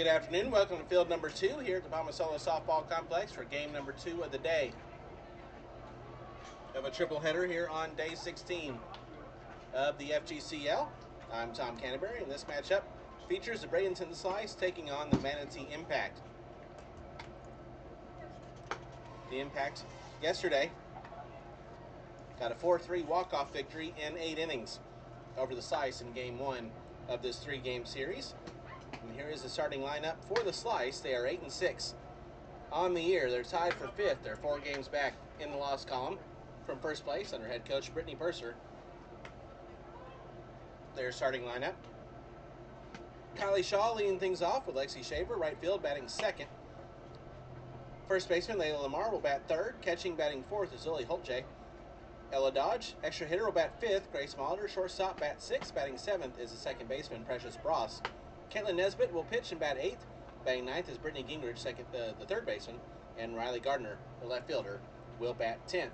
Good afternoon. Welcome to field number 2 here at the Palmasola Softball Complex for game number 2 of the day. We have a triple header here on day 16 of the FGCL. I'm Tom Canterbury, and this matchup features the Bradenton Slice taking on the Manatee Impact. The Impact yesterday got a 4-3 walk-off victory in 8 innings over the Slice in game 1 of this 3-game series. And here is the starting lineup for the Slice. They are 8-6 on the year. They're tied for 5th. They're 4 games back in the loss column from first place under head coach Brittany Purser. Their starting lineup: Kylie Shaw leading things off with Lexi Shaver, right field, batting second. First baseman Layla Lamar will bat third. Catching, batting fourth is Zoe Holtje. Ella Dodge, extra hitter, will bat fifth. Grace Molitor, shortstop, bat sixth. Batting seventh is the second baseman Precious Bross. Caitlin Nesbitt will pitch and bat eighth. Batting ninth is Brittany Gingrich, the third baseman. And Riley Gardner, the left fielder, will bat 10th.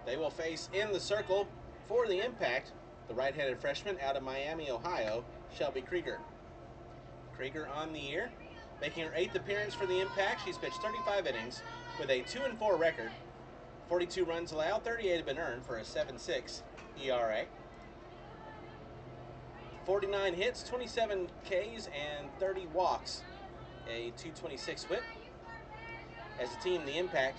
They will face in the circle for the Impact the right-handed freshman out of Miami, Ohio, Shelby Krieger. Krieger on the year, making her 8th appearance for the Impact. She's pitched 35 innings with a 2-4 record. 42 runs allowed, 38 have been earned for a 7.6 ERA. 49 hits, 27 Ks, and 30 walks. A 2.26 whip. As a team, the Impact,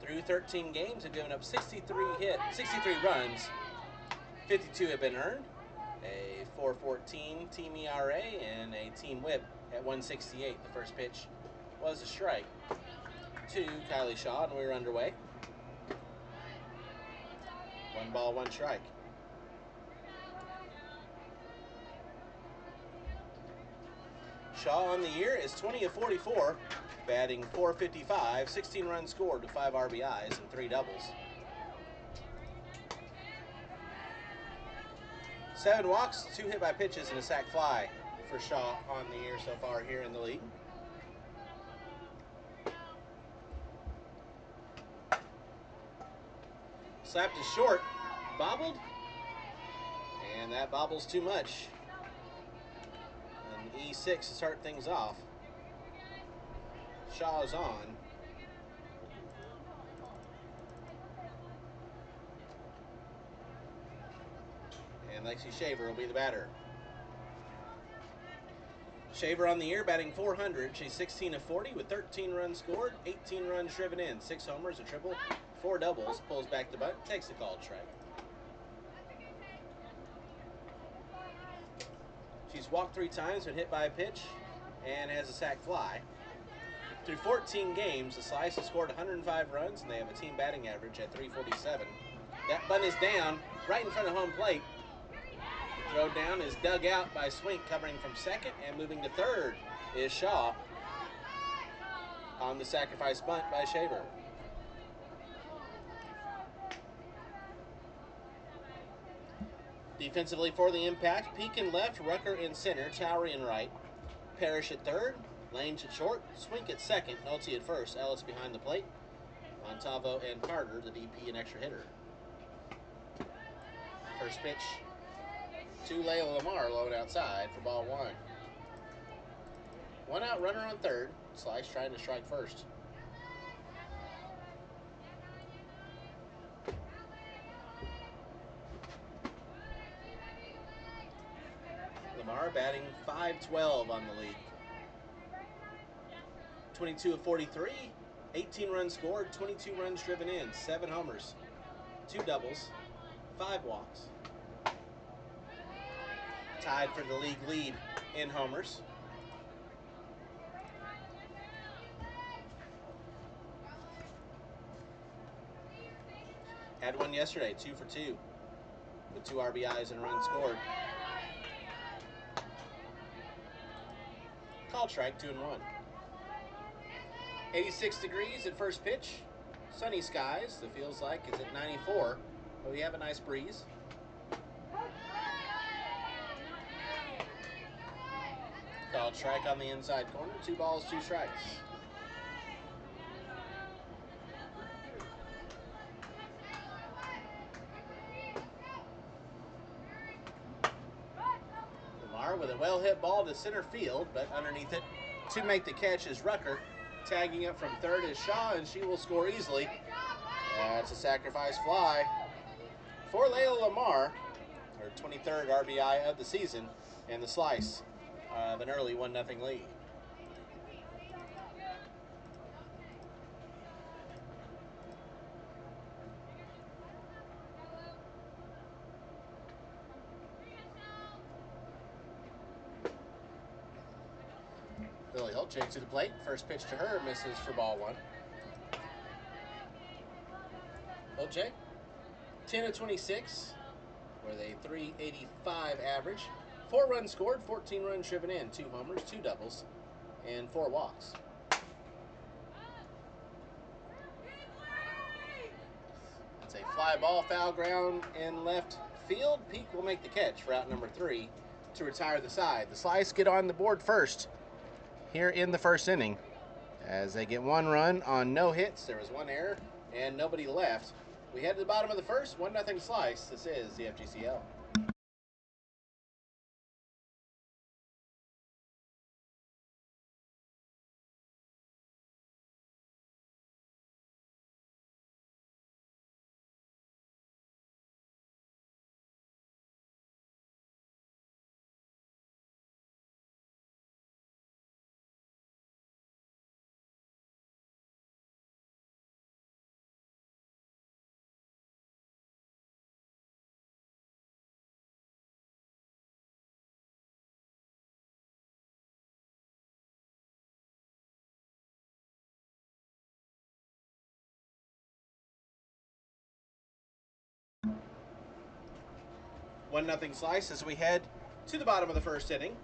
through 13 games, have given up 63 runs. 52 have been earned. A 4.14 team ERA and a team whip at 168. The first pitch was a strike to Kylie Shaw, and we were underway. 1 ball, 1 strike. Shaw on the year is 20 of 44, batting .455, 16 runs scored with 5 RBIs and 3 doubles. 7 walks, 2 hit by pitches, and a sac fly for Shaw on the year so far here in the league. Slapped is short, bobbled, and that bobbles too much. An E6 to start things off. Shaw's on. And Lexi Shaver will be the batter. Shaver on the year, batting .400. She's 16 of 40 with 13 runs scored, 18 runs driven in, 6 homers, a triple, 4 doubles. Pulls back the bunt, takes the called strike. She's walked 3 times, been hit by a pitch, and has a sac fly. Through 14 games, the Slice has scored 105 runs, and they have a team batting average at .347. That bunt is down right in front of home plate. The throw down is dug out by Swink, covering from second, and moving to third is Shaw on the sacrifice bunt by Shaver. Defensively for the Impact, Peak in left, Rucker in center, Towery in right, Parrish at third, Lange at short, Swink at second, Nolte at first, Ellis behind the plate, Montavo and Carter, the DP and extra hitter. First pitch to Layla Lamar, low and outside for ball 1. 1 out, runner on third. Slice trying to strike first. Lamar batting .512 on the league. 22 of 43, 18 runs scored, 22 runs driven in, 7 homers, 2 doubles, 5 walks. Tied for the league lead in homers. Had one yesterday, 2 for 2, with 2 RBIs and a run scored. Called strike, 2-1. 86 degrees at first pitch. Sunny skies. The feels like it's at 94, but we have a nice breeze. Called strike on the inside corner. 2 balls, 2 strikes. with a well-hit ball to center field, but underneath it to make the catch is Rucker. Tagging up from third is Shaw, and she will score easily. That's a sacrifice fly for Layla Lamar, her 23rd RBI of the season, and the slice of an early 1-0 lead. Lily Holtje to the plate. First pitch to her misses for ball 1. Holtje, 10 of 26 with a .385 average. 4 runs scored, 14 runs driven in, 2 homers, 2 doubles, and 4 walks. It's a fly ball, foul ground in left field. Peak will make the catch, route number 3, to retire the side. The Slice get on the board first here in the first inning, as they get 1 run on no hits. There was 1 error and nobody left. We head to the bottom of the first, 1-0 Slice. This is the FGCL. One nothing Slice as we head to the bottom of the first inning.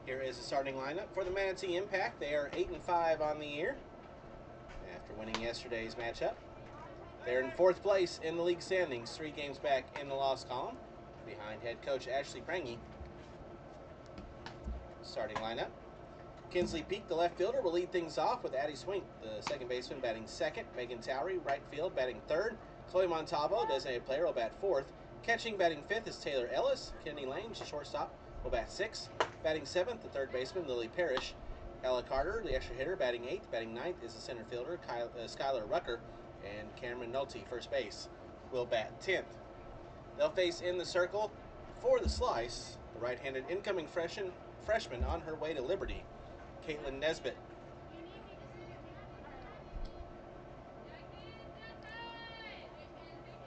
Here is the starting lineup for the Manatee Impact. They are 8-5 on the year after winning yesterday's matchup. They're in 4th place in the league standings, 3 games back in the loss column, behind head coach Ashley Prange. Starting lineup: Kinsley Peak, the left fielder, will lead things off with Addie Swink, the second baseman, batting second. Megan Towery, right field, batting third. Chloe Montalvo, designated player, will bat fourth. Catching, batting fifth, is Taylor Ellis. Kennedy Lane, the shortstop, will bat sixth. Batting seventh, the third baseman, Lily Parrish. Ella Carter, the extra hitter, batting eighth. Batting ninth is the center fielder, Skylar Rucker. And Cameron Nolte, first base, will bat 10th. They'll face in the circle for the Slice, the right-handed incoming freshman on her way to Liberty, Caitlin Nesbitt.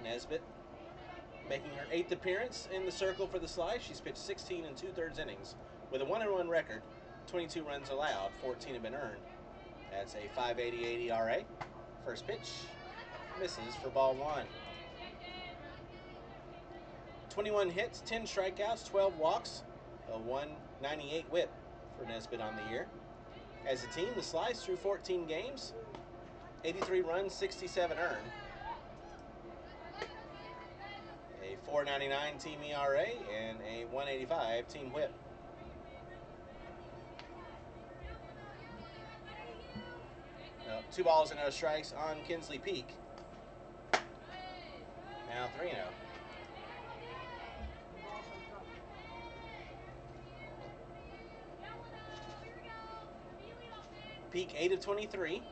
Nesbitt making her 8th appearance in the circle for the Slice. She's pitched 16 2/3 innings with a 1-1 record, 22 runs allowed, 14 have been earned. That's a .588 ERA. First pitch misses for ball 1. 21 hits, 10 strikeouts, 12 walks, a .198 whip for Nesbitt on the year. As a team, the Slice through 14 games, 83 runs, 67 earned. A .499 team ERA and a .185 team whip. Now, 2 balls and no strikes on Kinsley Peak. Now 3-0. Peak 8 of 23,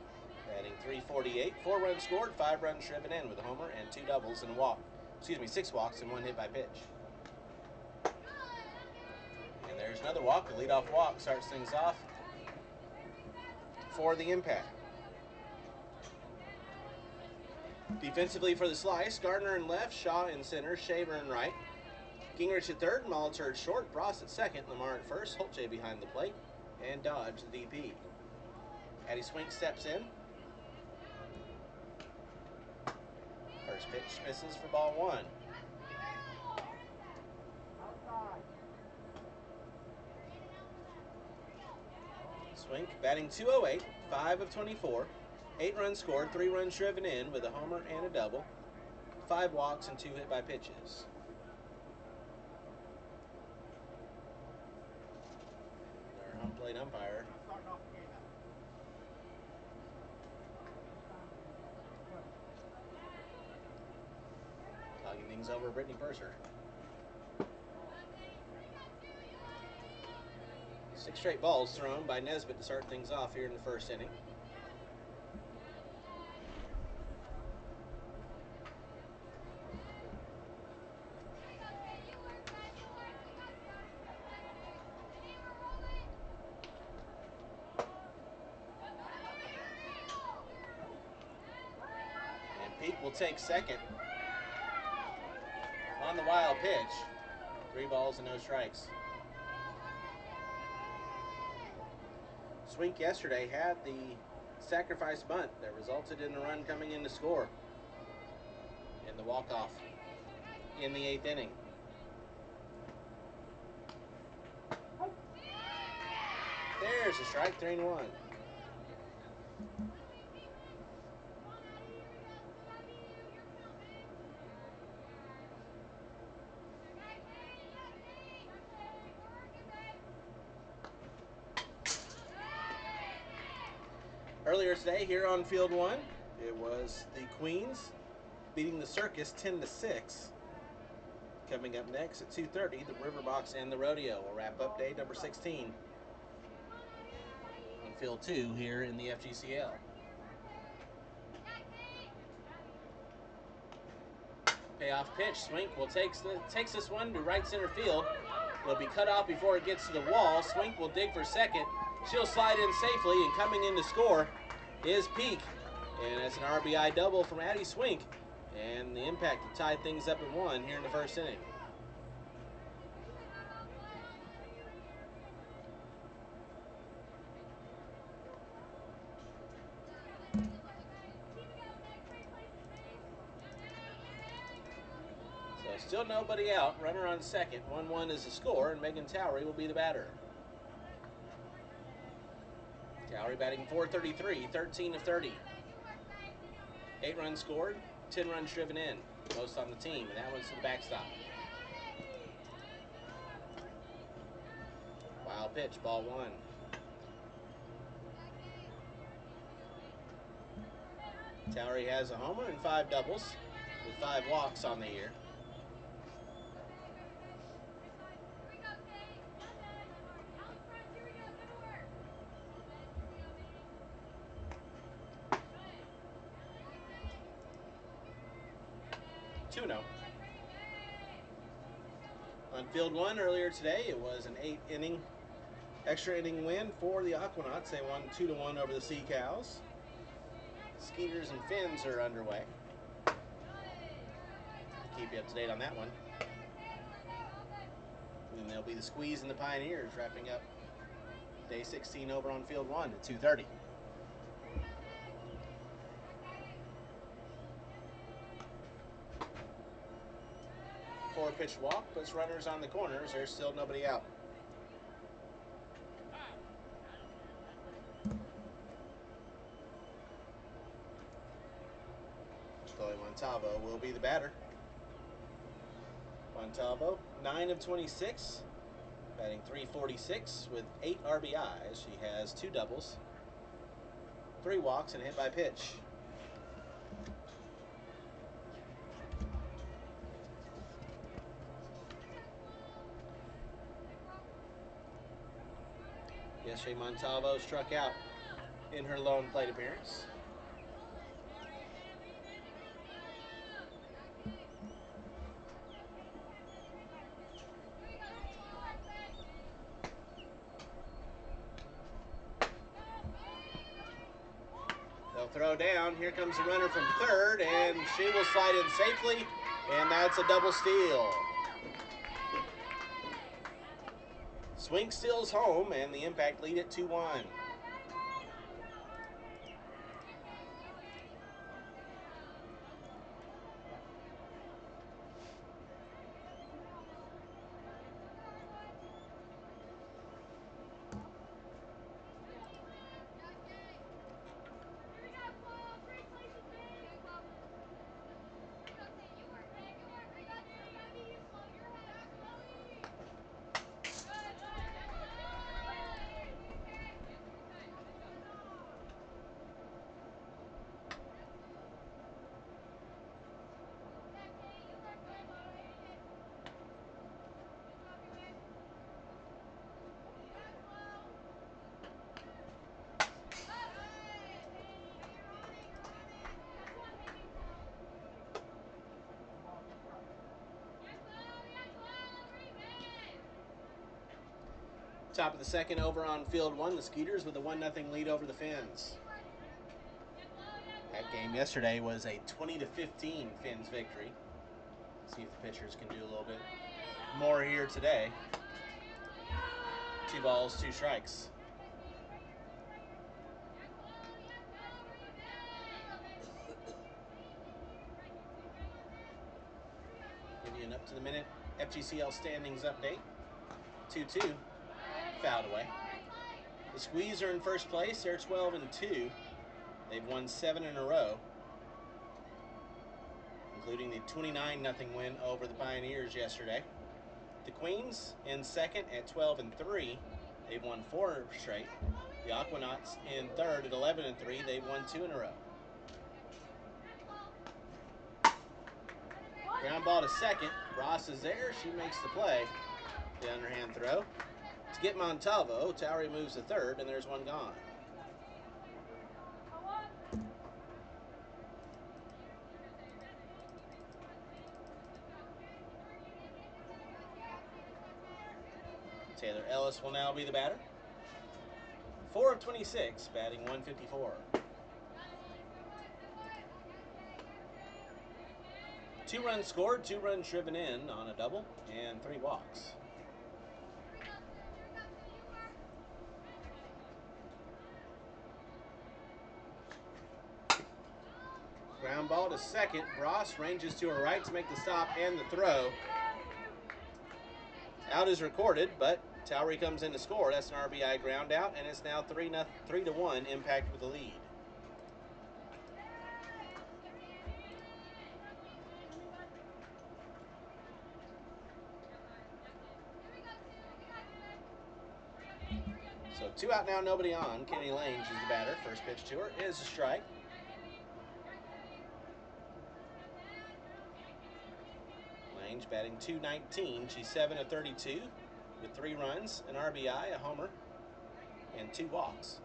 batting .348, 4 runs scored, 5 runs driven in with a homer and 2 doubles and a walk. 6 walks and 1 hit by pitch. And there's another walk. The leadoff walk starts things off for the Impact. Defensively for the Slice, Gardner in left, Shaw in center, Shaver in right. Gingrich at third, Molitor at short, Bross at second, Lamar at first, Holtje behind the plate, and Dodge the DP. Addie Swink steps in. First pitch misses for ball 1. Swink batting .208, 5 of 24, 8 runs scored, 3 runs driven in with a homer and a double, 5 walks and 2 hit by pitches. Our home plate umpire talking things over Brittany Purser. 6 straight balls thrown by Nesbitt to start things off here in the first inning. And Peak will take second on the wild pitch. 3 balls and no strikes. Swink yesterday had the sacrifice bunt that resulted in a run coming in to score in the walk-off in the 8th inning. There's a strike, 3-1. Earlier today here on Field 1, it was the Queens beating the Circus 10-6. Coming up next at 2:30, the River Box and the Rodeo will wrap up day number 16 on Field 2 here in the FGCL. Payoff pitch. Swink will takes this one to right center field. It'll be cut off before it gets to the wall. Swink will dig for second. She'll slide in safely, and coming in to score is Peak. And it's an RBI double from Addie Swink. And the impact to tie things up at 1 here in the first inning. So still nobody out. Runner on second. 1-1 is the score, and Megan Towery will be the batter. Towery batting .433, 13 of 30. 8 runs scored, 10 runs driven in, most on the team, and that one's to the backstop. Wild pitch, ball 1. Towery has a homer and 5 doubles with 5 walks on the year. On Field 1 earlier today, it was an 8-inning, extra inning win for the Aquanauts. They won 2-1 over the Sea Cows. Skeeters and Finns are underway. Keep you up to date on that one. And there'll be the Squeeze and the Pioneers wrapping up day 16 over on Field 1 at 2:30. Four-pitch walk puts runners on the corners. There's still nobody out. Chloe Montalvo will be the batter. Montalvo, 9 of 26, batting .346 with 8 RBIs. She has 2 doubles, 3 walks, and a hit by pitch. Yesterday, Montalvo struck out in her lone plate appearance. They'll throw down. Here comes the runner from third, and she will slide in safely, and that's a double steal. Swink steals home, and the Impact lead at 2-1. Top of the second over on field one, the Skeeters with a 1-0 lead over the Finns. That game yesterday was a 20-15 Finns victory. See if the pitchers can do a little bit more here today. 2 balls, 2 strikes. Give you an up to the minute FGCL standings update. 2-2, fouled away. The Squeeze are in first place. They're 12-2. They've won 7 in a row, including the 29-0 win over the Pioneers yesterday. The Queens in second at 12-3. They've won 4 straight. The Aquanauts in third at 11-3. They've won 2 in a row. Ground ball to second. Ross is there. She makes the play. The underhand throw. To get Montalvo, Towery moves to third, and there's one gone. Taylor Ellis will now be the batter. 4 of 26, batting 154. 2 runs scored, 2 runs driven in on a double, and 3 walks. Ground ball to second. Bross ranges to her right to make the stop and the throw. Out is recorded, but Towery comes in to score. That's an RBI ground out, and it's now 3-1 Impact with the lead. So 2 out now, nobody on. Kenny Lange is the batter. First pitch to her is a strike. Lange batting .219. She's 7 of 32 with 3 runs, an RBI, a homer, and 2 walks.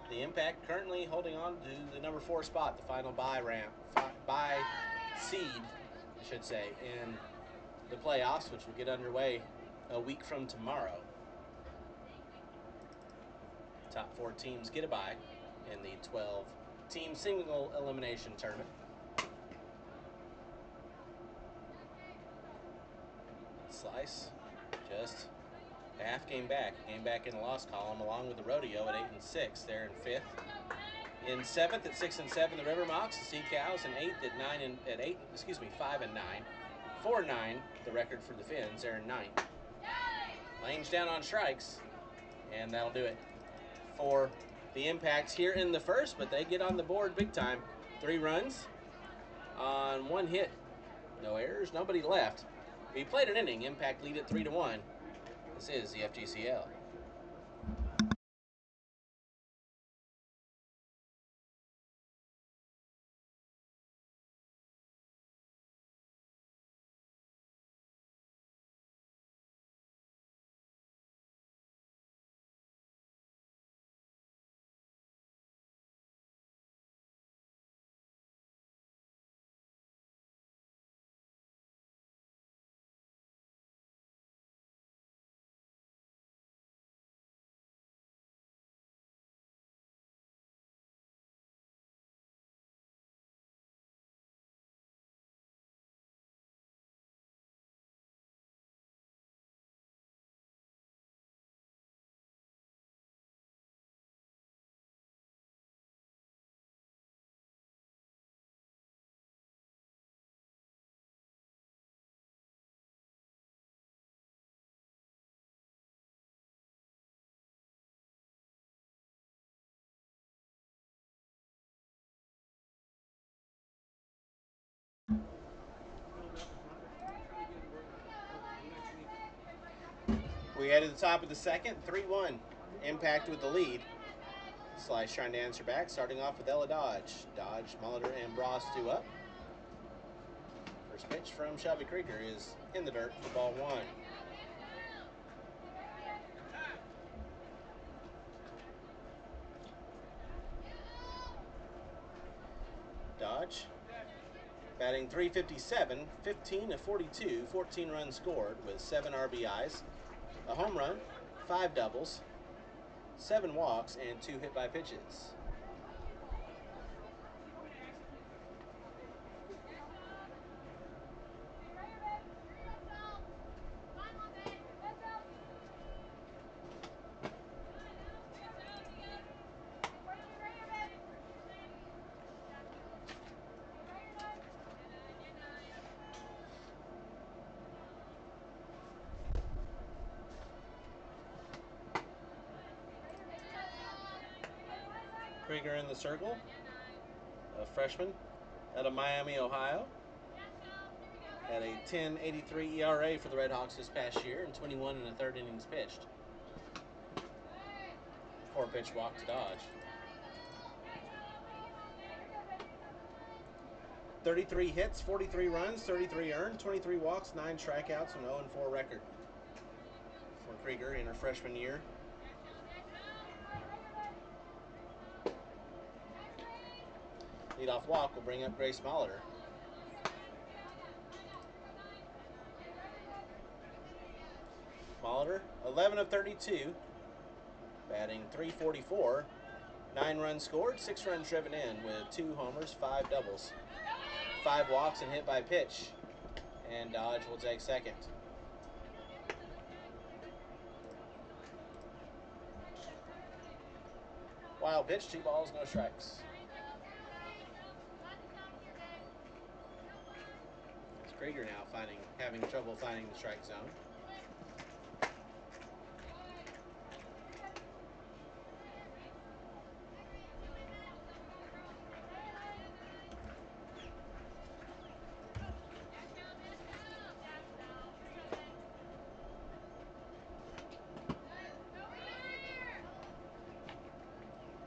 The Impact currently holding on to the number 4 spot, the final bye seed, I should say, in the playoffs, which will get underway a week from tomorrow. Top 4 teams get a bye in the 12-team single elimination tournament. Slice, just a half game back in the loss column, along with the Rodeo at 8-6. They're in 5th. In 7th at 6-7, the River Mocs, the Sea Cows, and 8th at 5-9. 4-9, the record for the Finns. They're in 9th. Lange down on strikes, and that'll do it for the Impacts here in the first, but they get on the board big time. 3 runs on 1 hit. No errors, nobody left. We played an inning. Impact lead at 3-1. This is the FGCL. We head to the top of the second, 3-1. Impact with the lead. Slice trying to answer back, starting off with Ella Dodge. Dodge, Molitor, and Bross 2 up. First pitch from Shelby Krieger is in the dirt for ball 1. Batting .357, 15 of 42, 14 runs scored with 7 RBIs, a home run, 5 doubles, 7 walks, and 2 hit by pitches. Krieger in the circle, a freshman out of Miami, Ohio. Had a 10.83 ERA for the Red Hawks this past year and 21 1/3 innings pitched. 4-pitch walk to Dodge. 33 hits, 43 runs, 33 earned, 23 walks, 9 strikeouts, and 0-4 record for Krieger in her freshman year. Leadoff walk will bring up Grace Molitor. Molitor, 11 of 32, batting .344, 9 runs scored, 6 runs driven in with 2 homers, 5 doubles, 5 walks, and hit by pitch. And Dodge will take second. Wild pitch, 2 balls, no strikes. It's Krieger now having trouble finding the strike zone.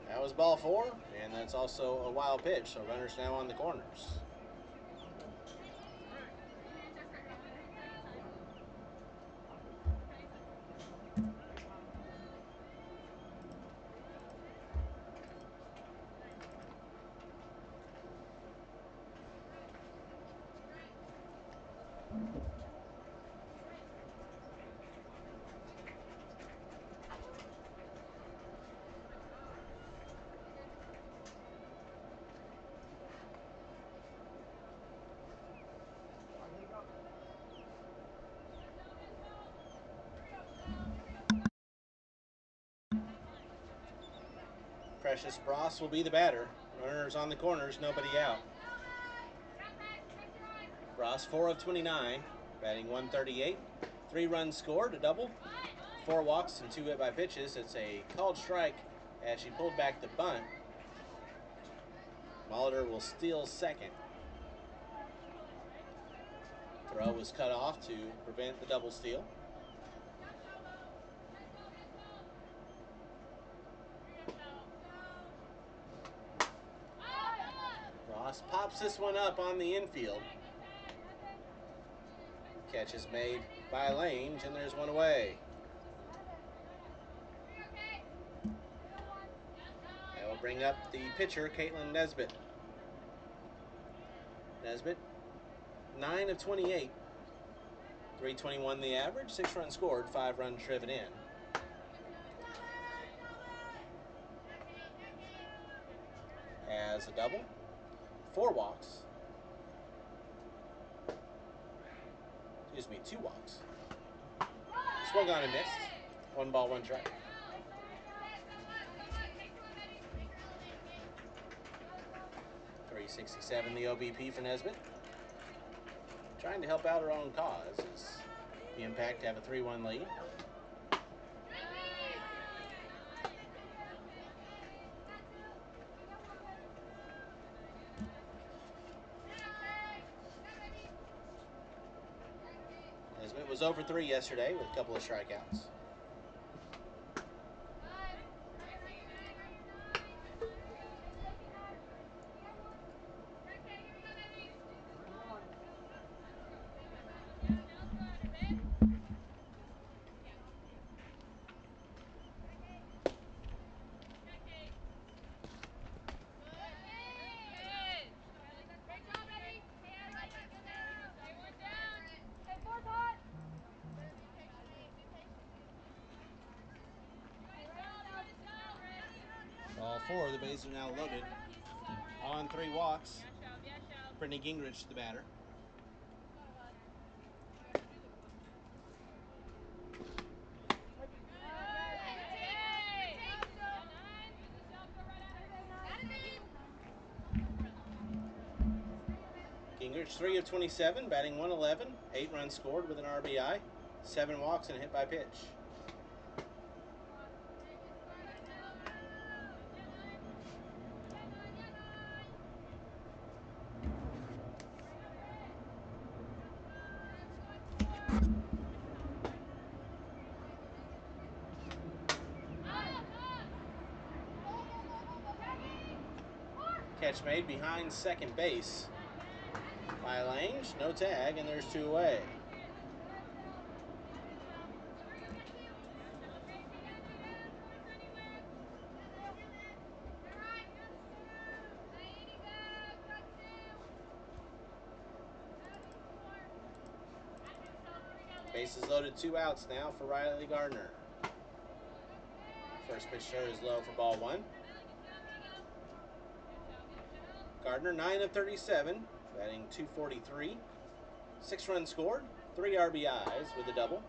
That was ball 4, and that's also a wild pitch, so runners now on the corners. Precious Bross will be the batter. Runners on the corners, nobody out. Bross, 4 of 29, batting .138, 3 runs scored, a double, 4 walks, and 2 hit by pitches. It's a called strike as she pulled back the bunt. Molitor will steal second. Throw was cut off to prevent the double steal. Ross pops this one up on the infield. Catch is made by Lange, and there's one away. That will bring up the pitcher, Caitlin Nesbitt. Nesbitt, 9 of 28, 321 the average, 6 runs scored, 5 runs driven in. Has a double, 4 walks. Excuse me, 2 walks. Swung on and missed. 1 ball, 1 strike. .367 the OBP for Nesbitt. Trying to help out her own cause as the Impact have a 3-1 lead. Nesbitt was over 3 yesterday with a couple of strikeouts. 4. The bases are now loaded. On 3 walks. Brittany Gingrich, the batter. Gingrich, 3 of 27, batting 111, 8 runs scored with an RBI, 7 walks and a hit by pitch. Catch made behind second base by Lange, no tag, and there's 2 away. Bases loaded, 2 outs now for Riley Gardner. First pitch to her is low for ball 1. Gardner, 9 of 37, batting 243. 6 runs scored, 3 RBIs with a double.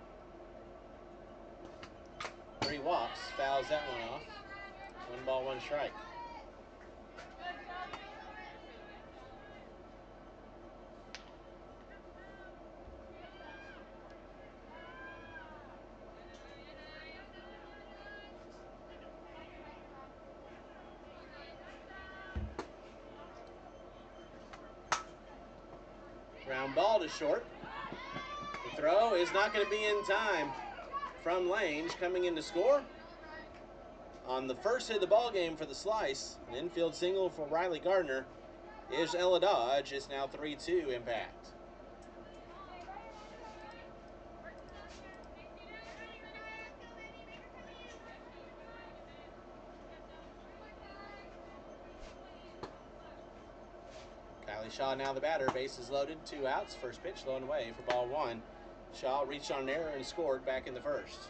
3 walks, fouls that one off. 1 ball, 1 strike. Ground ball to short. The throw is not going to be in time from Lange, coming in to score. On the first hit of the ball game for the Slice, an infield single for Riley Gardner. Is Ella Dodge. It's now 3-2 Impact. Kylie Shaw now the batter. Bases loaded, 2 outs. First pitch low and away for ball 1. Shaw reached on an error and scored back in the first.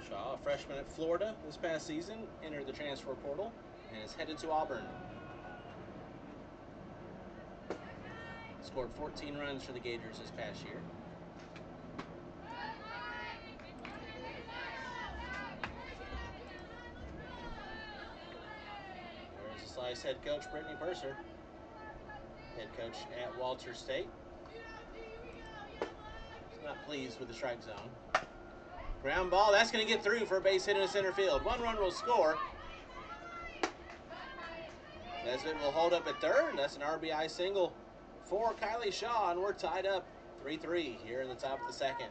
Shaw, a freshman at Florida this past season, entered the transfer portal and is headed to Auburn. Scored 14 runs for the Gators this past year. There's the Slice head coach, Brittany Purser, head coach at Walters State. She's not pleased with the strike zone. Ground ball, that's going to get through for a base hit in the center field. 1 run will score. Nesbitt will hold up at third. That's an RBI single for Kylie Shaw, and we're tied up 3-3 here in the top of the second.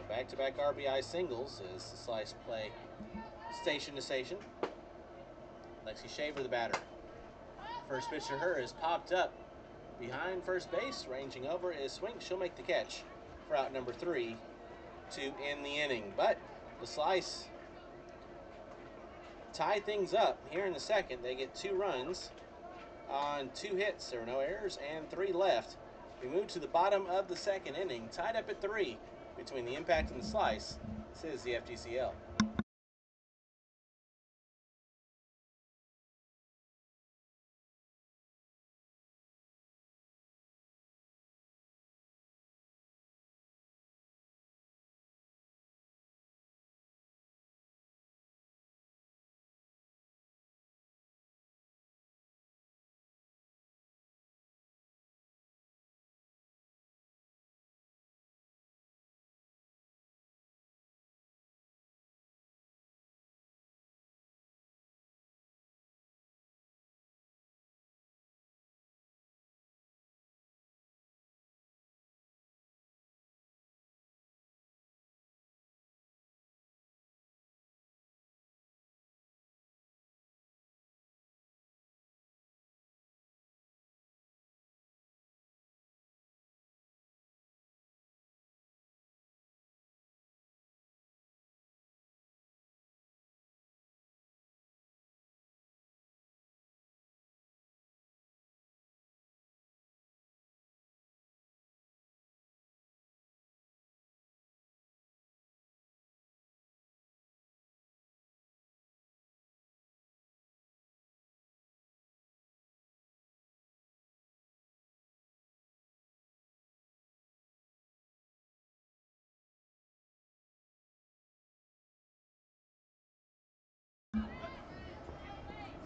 Back-to-back RBI singles as the Slice play station to station. Lexi Shaver, the batter. First pitch to her is popped up behind first base. Ranging over is Swink. She'll make the catch for out number 3 to end the inning. But the Slice tie things up here in the second. They get 2 runs on 2 hits. There were no errors and 3 left. We move to the bottom of the second inning, tied up at 3 between the Impact and the Slice. This is the FGCL.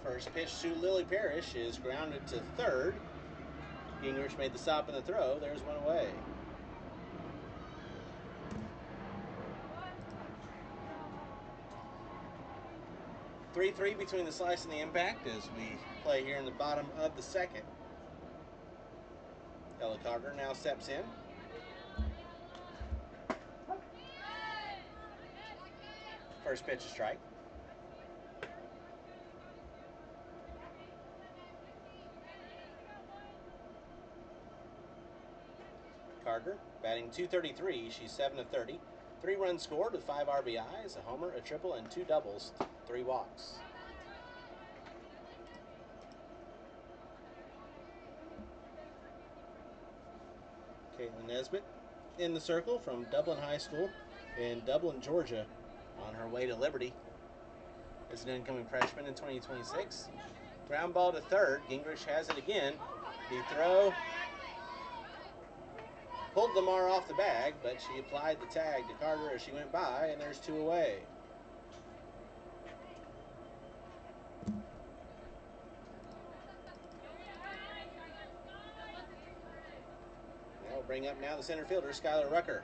First pitch to Lily Parrish is grounded to third. Gingrich made the stop in the throw. There's one away. Three between the slice and the impact as we play here in the bottom of the second. Ella Carter now steps in. First pitch is strike. Carter batting .233. She's 7 of 30. 3 runs scored with 5 RBIs, a homer, a triple, and 2 doubles, 3 walks. Caitlin Nesbitt in the circle from Dublin High School in Dublin, Georgia, on her way to Liberty as an incoming freshman in 2026. Ground ball to third. Gingrich has it again. The throw pulled Lamar off the bag, but she applied the tag to Carter as she went by, and there's 2 away. We'll bring up now the center fielder, Skylar Rucker.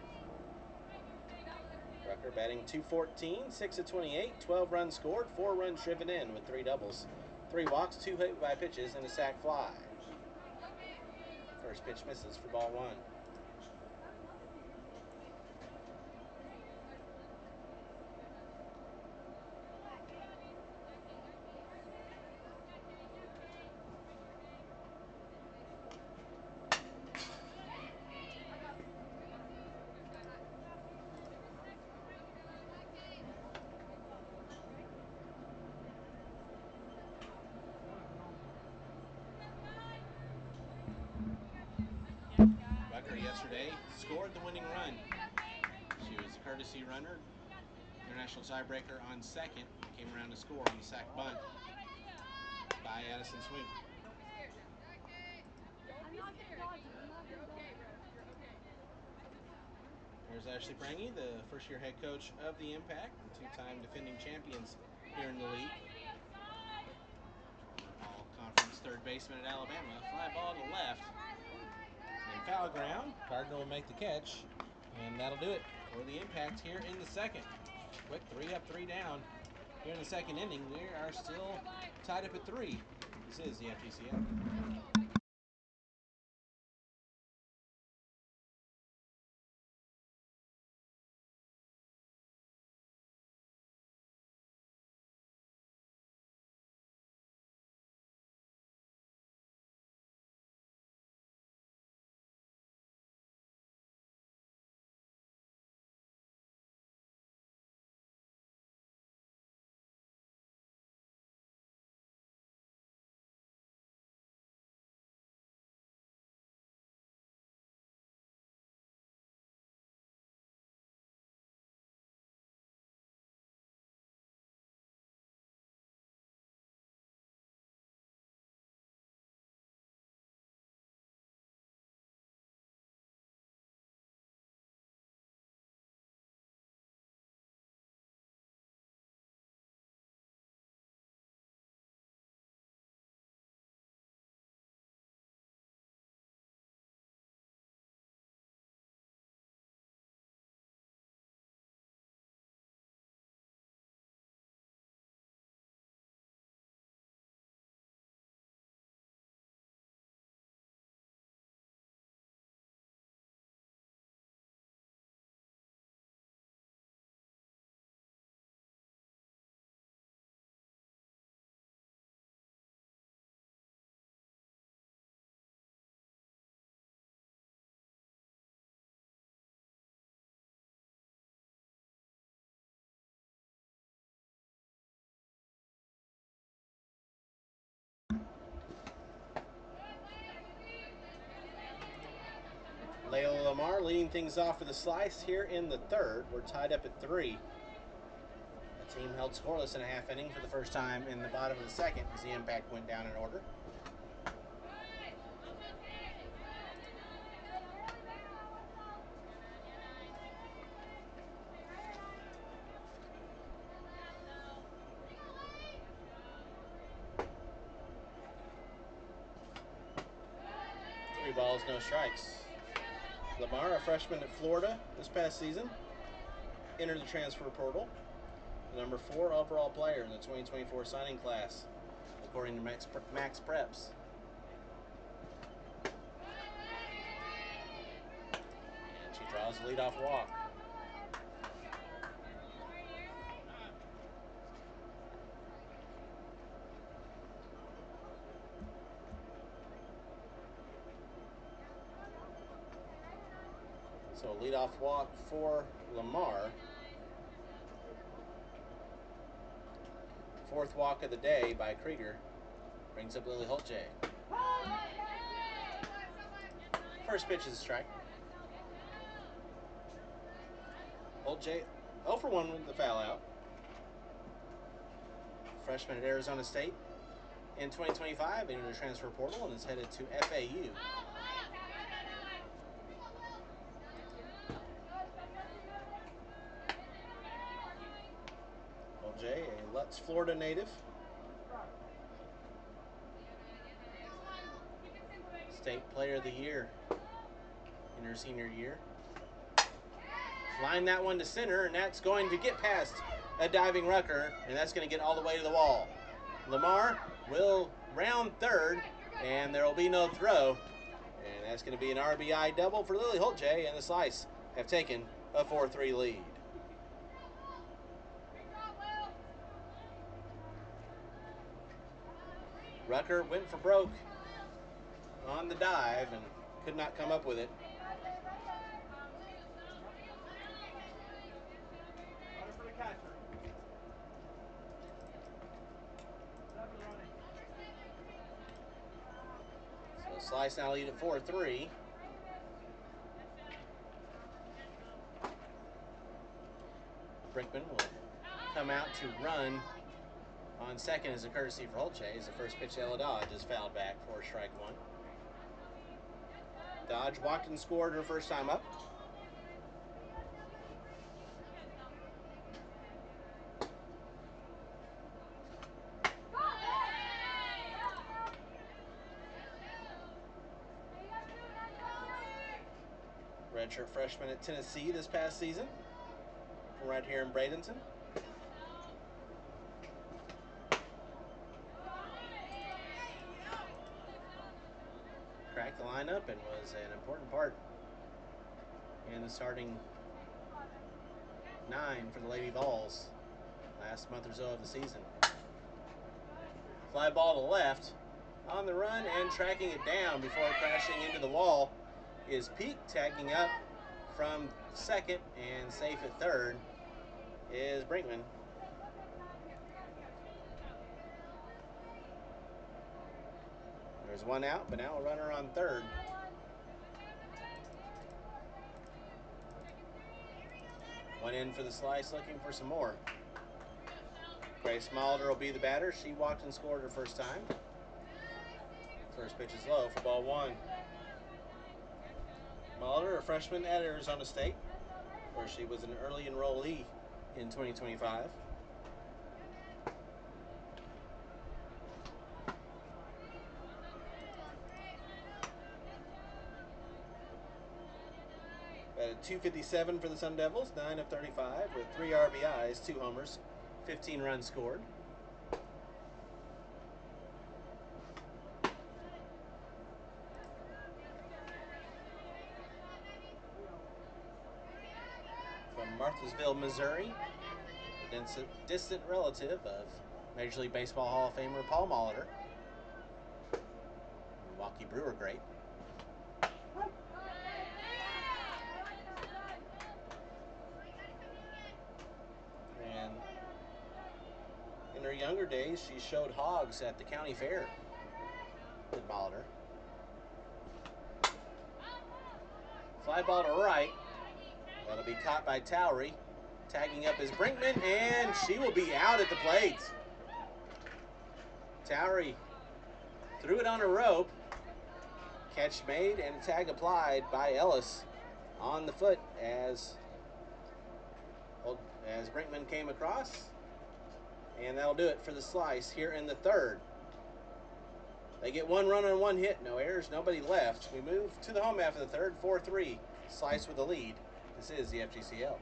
Rucker batting .214, 6 of 28, 12 runs scored, 4 runs driven in with 3 doubles, 3 walks, 2 hit by pitches, and a sac fly. First pitch misses for ball 1. Rucker yesterday scored the winning run. She was a courtesy runner, international tiebreaker on second, came around to score on the sac bunt by Addison Swing. Here's Ashley Prangy, the first-year head coach of the Impact, two-time defending champions here in the league. All-conference third baseman at Alabama. Fly ball to left. And foul ground. Cardinal will make the catch, and that'll do it for the Impact here in the second. Quick 3 up, 3 down. Here in the second inning, we are still tied up at 3. This is the FTCM. Layla Lamar leading things off with a slice here in the third. We're tied up at 3. The team held scoreless in a half inning for the first time in the bottom of the second as the Impact went down in order. 2 balls, no strikes. Lamar, a freshman at Florida this past season, entered the transfer portal. The number 4 overall player in the 2024 signing class, according to Max Preps. And she draws the leadoff walk. So leadoff walk for Lamar. 4th walk of the day by Krieger brings up Lily Holtje. First pitch is a strike. Holtje 0 for 1 with the foul out. Freshman at Arizona State in 2025 entered the transfer portal and is headed to FAU. Holtje, a Lutz, Florida native. State Player of the Year in her senior year. Line that one to center, and that's going to get past a diving Rucker, and that's going to get all the way to the wall. Lamar will round third, and there will be no throw, and that's going to be an RBI double for Lily Holtje, and the Slice have taken a 4-3 lead. Rucker went for broke on the dive and could not come up with it. So Slice now lead at 4-3. Brinkman will come out to run on second as a courtesy for Holtje, as the first pitch to Ella Dodge is fouled back for strike 1. Dodge walked and scored her first time up. Redshirt freshman at Tennessee this past season, from right here in Bradenton. Cracked the lineup and was an important part in the starting 9 for the Lady Vols last month or so of the season. Fly ball to left, on the run and tracking it down before crashing into the wall is Peak. Tagging up from second and safe at third is Brinkman. There's one out, but now a runner on third. One in for the Slice, looking for some more. Grace Molitor will be the batter. She walked and scored her first time. First pitch is low for ball 1. Molitor, a freshman at Arizona State, where she was an early enrollee in 2025. At 257 for the Sun Devils, 9 of 35 with 3 RBIs, 2 homers, 15 runs scored. From Marthasville, Missouri, distant relative of Major League Baseball Hall of Famer Paul Molitor, Milwaukee Brewer great. And in her younger days, she showed hogs at the county fair with Molitor. Fly ball to right. That'll be caught by Towery. Tagging up is Brinkman, and she will be out at the plate. Towery threw it on a rope. Catch made and a tag applied by Ellis on the foot as Brinkman came across. And that'll do it for the Slice here in the third. They get 1 run on 1 hit, no errors, nobody left. We move to the home half of the third, 4-3. Slice with the lead. This is the FGCL.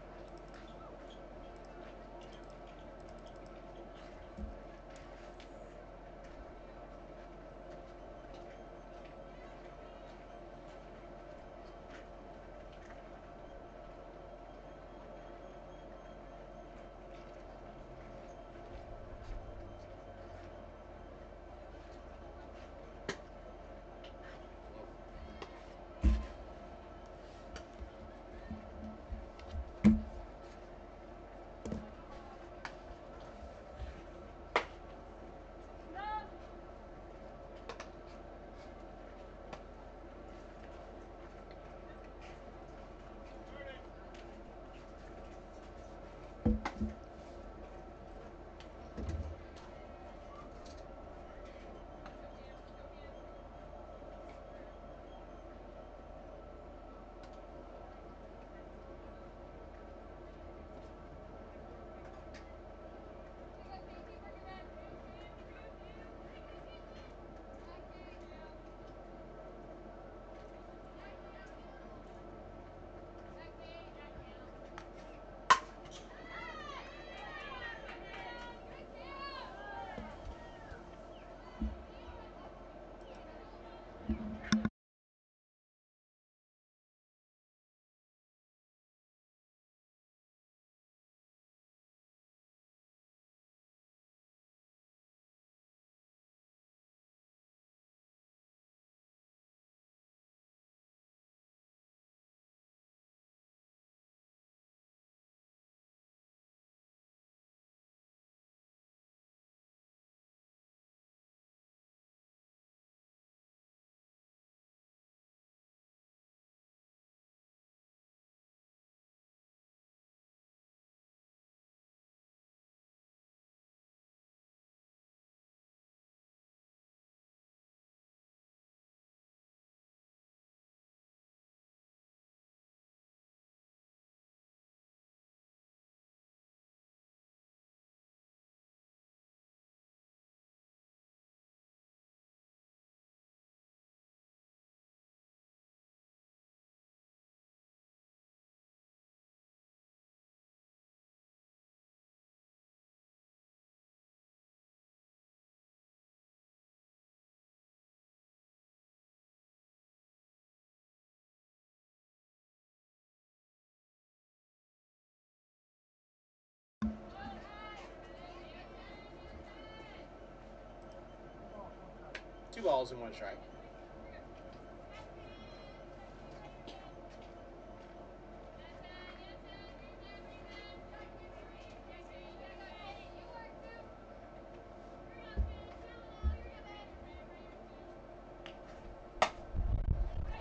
Two balls and 1 strike.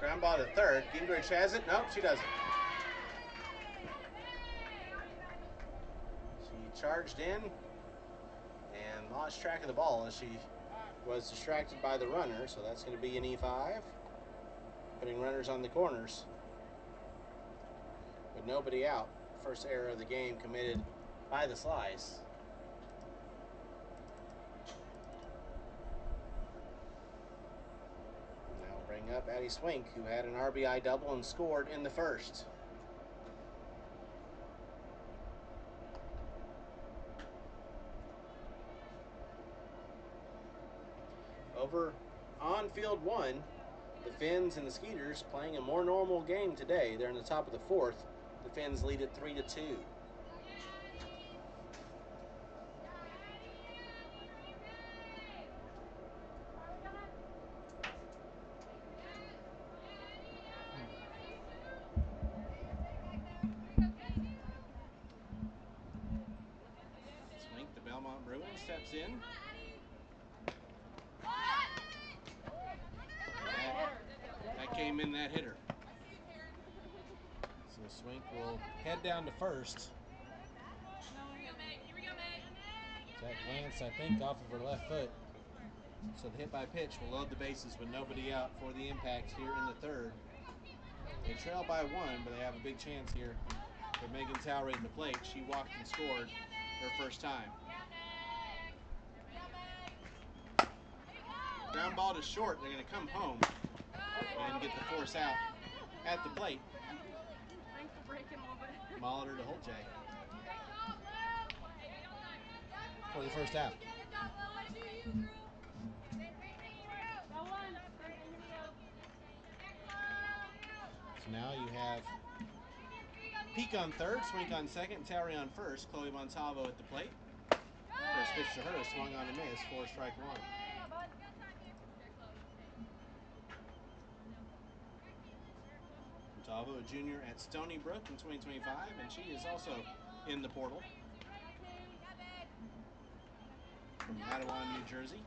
Ground ball to third. Gingrich has it. Nope, she doesn't. She charged in and lost track of the ball as she was distracted by the runner, so that's going to be an E5. Putting runners on the corners with nobody out. First error of the game committed by the Slice. Now bring up Addie Swink, who had an RBI double and scored in the first. Over on field 1, the Finns and the Skeeters playing a more normal game today. They're in the top of the fourth. The Finns lead it 3-2. Swink, the Belmont Bruin, steps in. That came in, that hitter. So Swink will head down to first. That glance, I think, off of her left foot. So the hit by pitch will load the bases with nobody out for the impact here in the third. They trail by 1, but they have a big chance here for Megan Towery at the plate. She walked and scored her first time. Ground ball to short. They're going to come home and get the force out at the plate. Thanks for breaking a little bit. Molitor to Holt J for the first half. So now you have Peak on third, Swink on second, Towery on first. Chloe Montalvo at the plate. First pitch to her, swung on a miss, 4-strike 1. Montalvo, a junior at Stony Brook in 2025, and she is also in the portal from Matawan, New Jersey.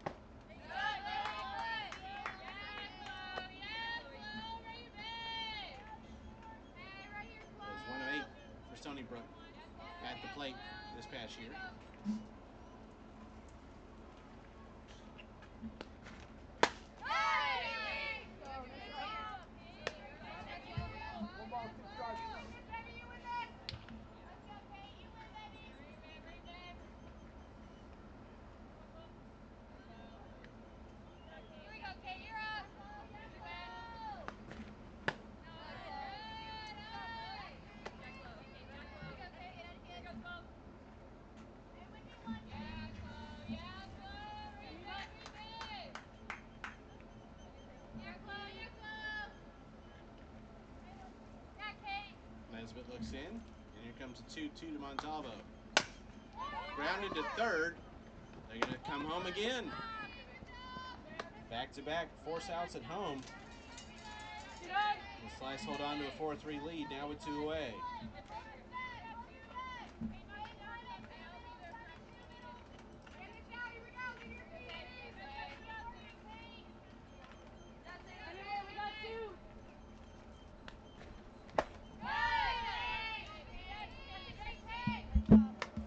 Was 1 of 8 for Stony Brook at the plate this past year. Nesbitt looks in, and here comes a 2-2 to Montalvo. Grounded to third. They're going to come home again. Back-to-back force outs at home. The Slice hold on to a 4-3 lead, now with 2 away.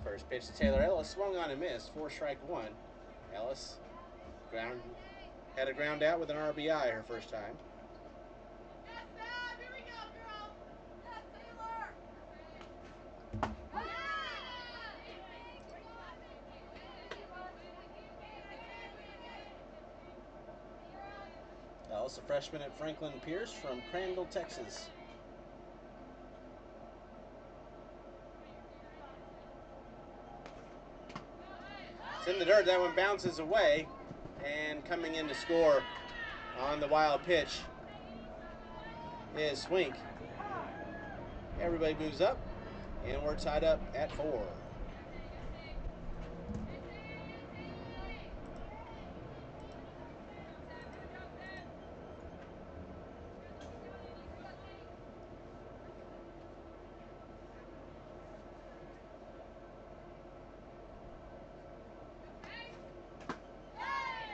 First pitch to Taylor Ellis, swung on a miss, 4-strike 1. Ellis had a ground out with an RBI her first time. Ellis, a freshman at Franklin Pierce from Crandall, Texas. It's in the dirt. That one bounces away, and coming in to score on the wild pitch is Swink. Everybody moves up, and we're tied up at 4.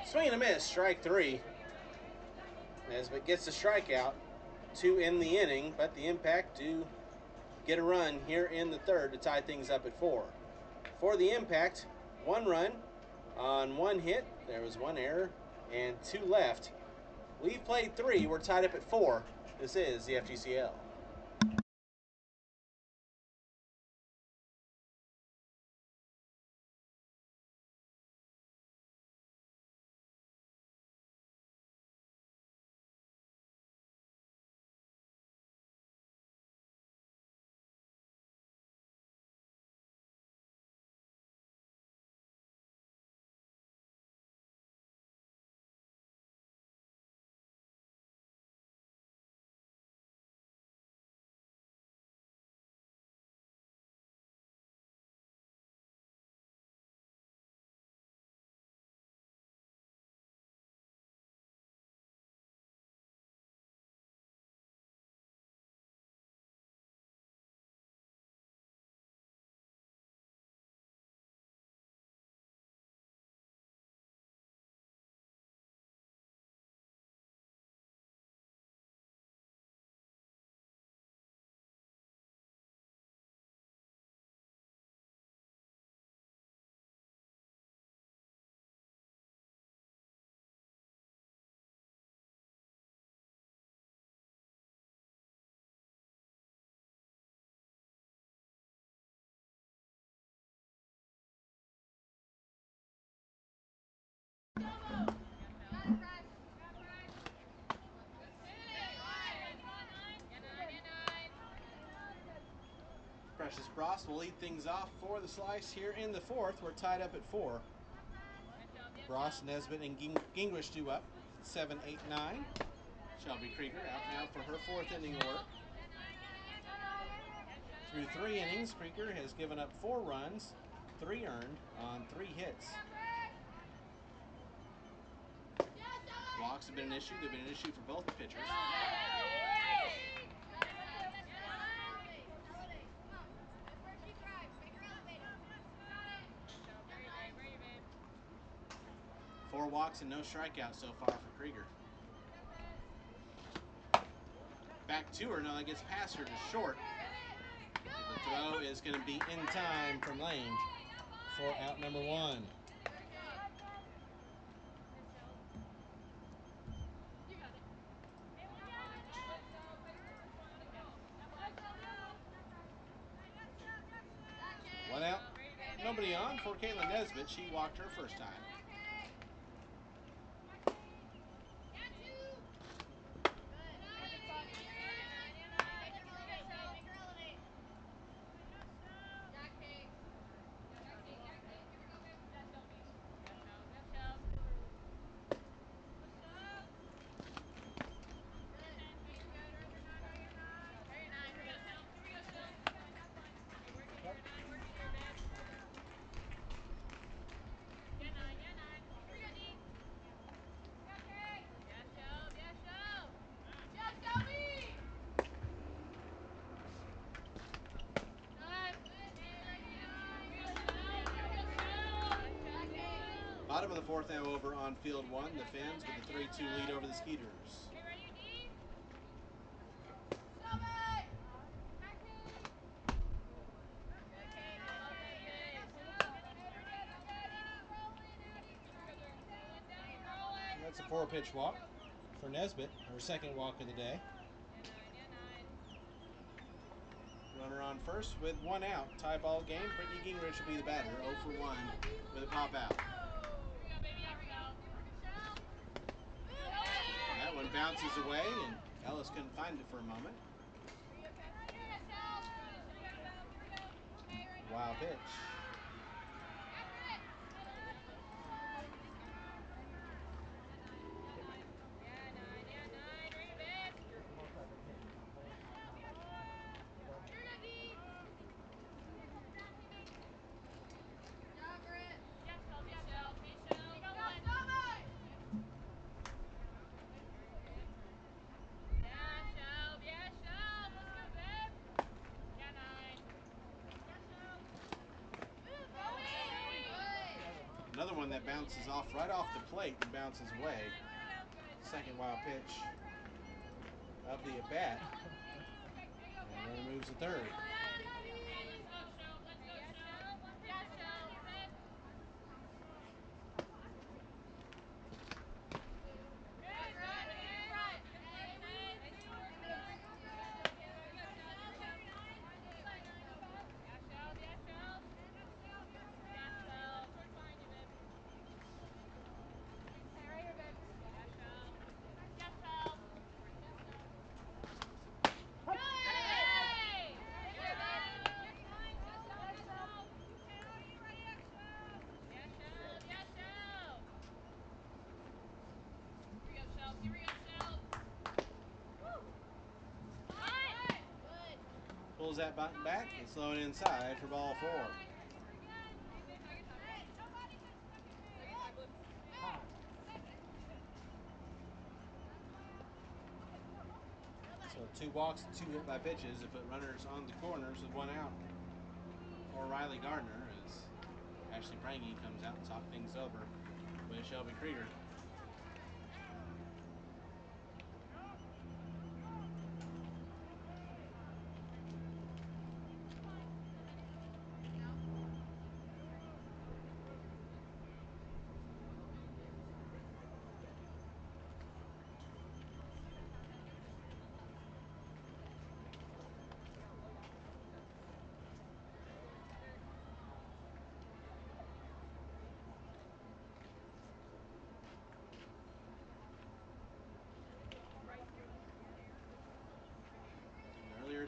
Swing and a miss, strike 3. Nesbitt gets the strikeout, 2 in the inning, but the Impact do get a run here in the third to tie things up at 4. For the Impact, 1 run on 1 hit. There was 1 error and 2 left. We've played 3. We're tied up at 4. This is the FGCL. Precious Bros will lead things off for the slice here in the fourth. We're tied up at 4. Bros, Nesbitt, and Gingrich due up. 7, 8, 9. Shelby Krieger out now for her 4th inning of work. Through 3 innings, Krieger has given up 4 runs, 3 earned on 3 hits. Walks have been an issue. They've been an issue for both pitchers. 4 walks and no strikeouts so far for Krieger. Back to her. Now that gets past her to short. But the throw is going to be in time from Lane for out number 1. One out, nobody on for Kayla Nesbitt. She walked her first time. Bottom of the 4th now over on field 1. The Fins with a 3-2 lead over the Skeeters. That's a 4-pitch walk for Nesbitt, her 2nd walk of the day. Runner on first with 1 out. Tie ball game. Brittany Gingrich will be the batter, 0 for 1 with a pop out. That one bounces away, and Ellis couldn't find it for a moment. Wild pitch. Another one that bounces right off the plate and bounces away. 2nd wild pitch of the at-bat. And runner moves to 3rd. Pulls that button back and slow it inside for ball 4. So 2 walks and 2 hit by pitches to put runners on the corners with 1 out. Or Riley Gardner as Ashley Prangy comes out and talks things over with Shelby Krieger.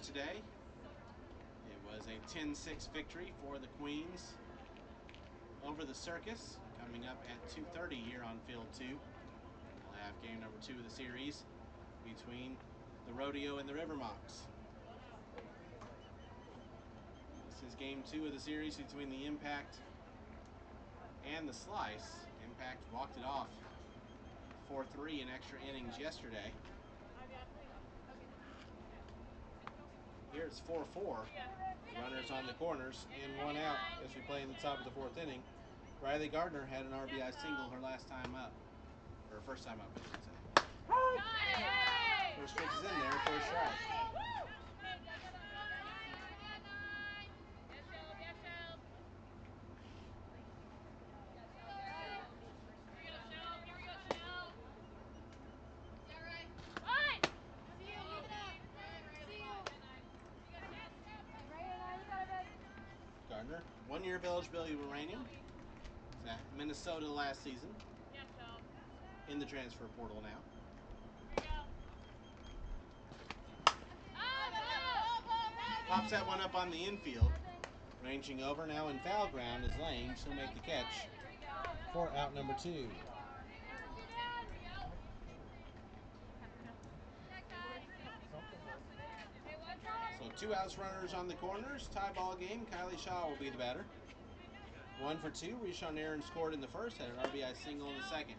Today, it was was a 10-6 victory for the Queens over the Circus, coming up at 2:30 here on Field 2. We'll have game number 2 of the series between the Rodeo and the Rivermocks. This is game 2 of the series between the Impact and the Slice. Impact walked it off 4-3 in extra innings yesterday. Here it's 4-4. Runners on the corners and 1 out as we play in the top of the 4th inning. Riley Gardner had an RBI single her last time up, or first time up, I should say. First pitch is in there for a strike. Gardner, 1 year of eligibility remaining. He's at Minnesota last season. In the transfer portal now. Pops that one up on the infield. Ranging over now in foul ground is Lane. She'll make the catch for out number 2. So 2 outs, runners on the corners. Tie ball game. Kylie Shaw will be the batter. 1 for 2. Rishon Aaron scored in the first, had an RBI single in the second.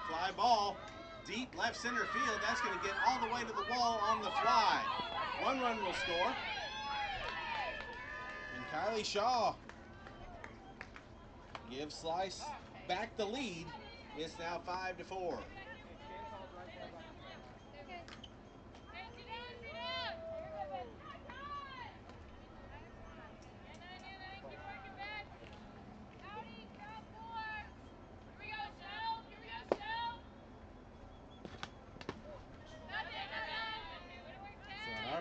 Fly ball, deep left center field. That's going to get all the way to the wall on the fly. 1 run will score. And Kylie Shaw gives Slice back the lead. It's now 5-4.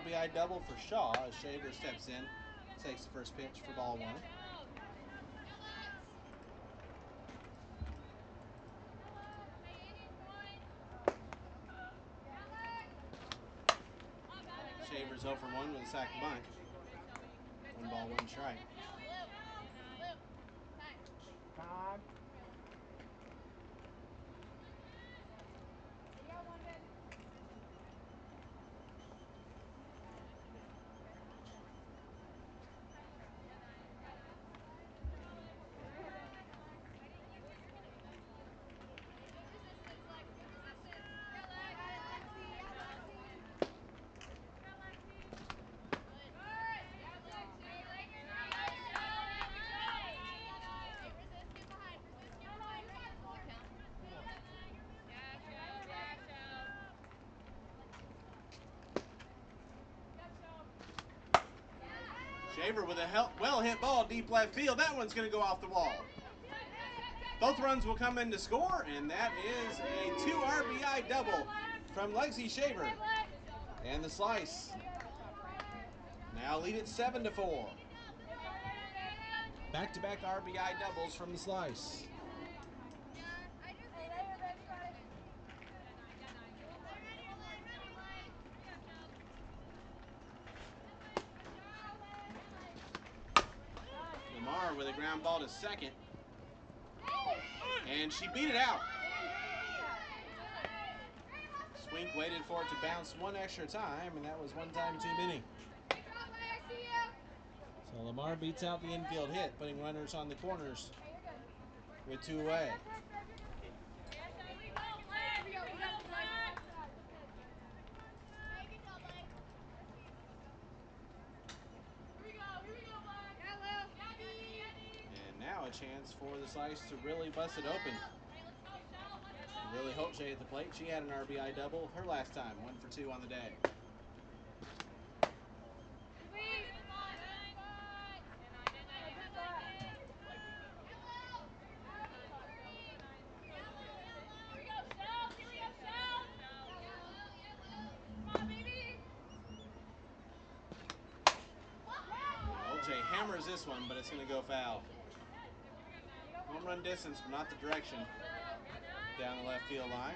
RBI double for Shaw as Shaver steps in, takes the first pitch for ball 1. Shaver's 0 for 1 with a sac bunt. 1 ball, 1 strike. Time. Shaver with a well-hit ball deep left field. That one's going to go off the wall. Both runs will come in to score, and that is a 2 RBI double from Lexi Shaver. And the Slice now lead it 7-4. Back-to-back RBI doubles from the Slice. Lamar with a ground ball to second. And she beat it out. Swink waited for it to bounce 1 extra time, and that was 1 time too many. So Lamar beats out the infield hit, putting runners on the corners with 2 away. And now a chance for the Slice to really bust it open. Lily Holtje at the plate. She had an RBI double her last time, 1 for 2 on the day. hammers this one, but it's going to go foul. Home run distance, but not the direction down the left field line.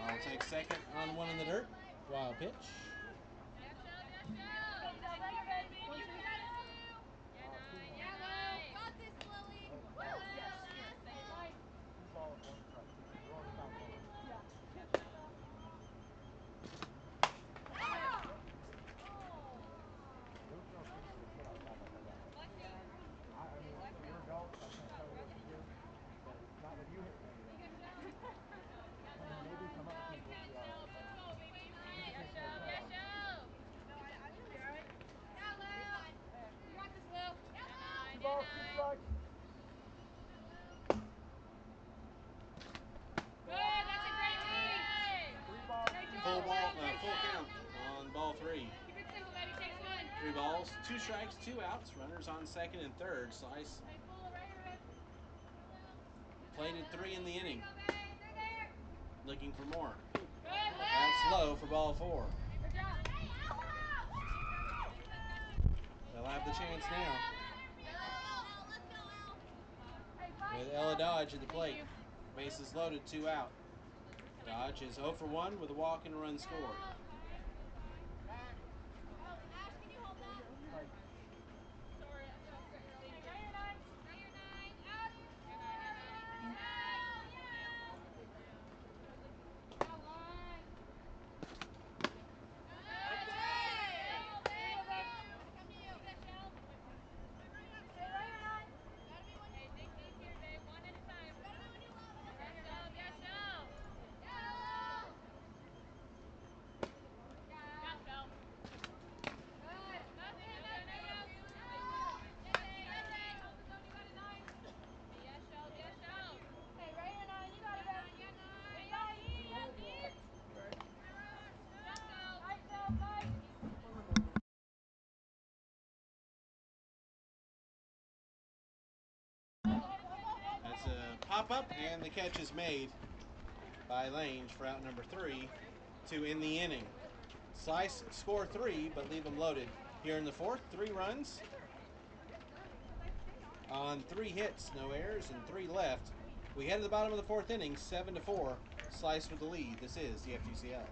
I'll take second on one in the dirt. Wild pitch. Full count on ball 3. 3 balls, 2 strikes, 2 outs. Runners on second and third. Slice plated 3 in the inning. Looking for more. That's low for ball 4. They'll have the chance now. With Ella Dodge at the plate. Bases loaded, 2 out. Dodge is 0 for 1 with a walk and a run scored. That's a pop-up, and the catch is made by Lange for out number 3 to end the inning. Slice score 3, but leave them loaded. Here in the 4th, 3 runs on 3 hits, no errors, and 3 left. We head to the bottom of the 4th inning, 7-4. Slice with the lead. This is the FGCL.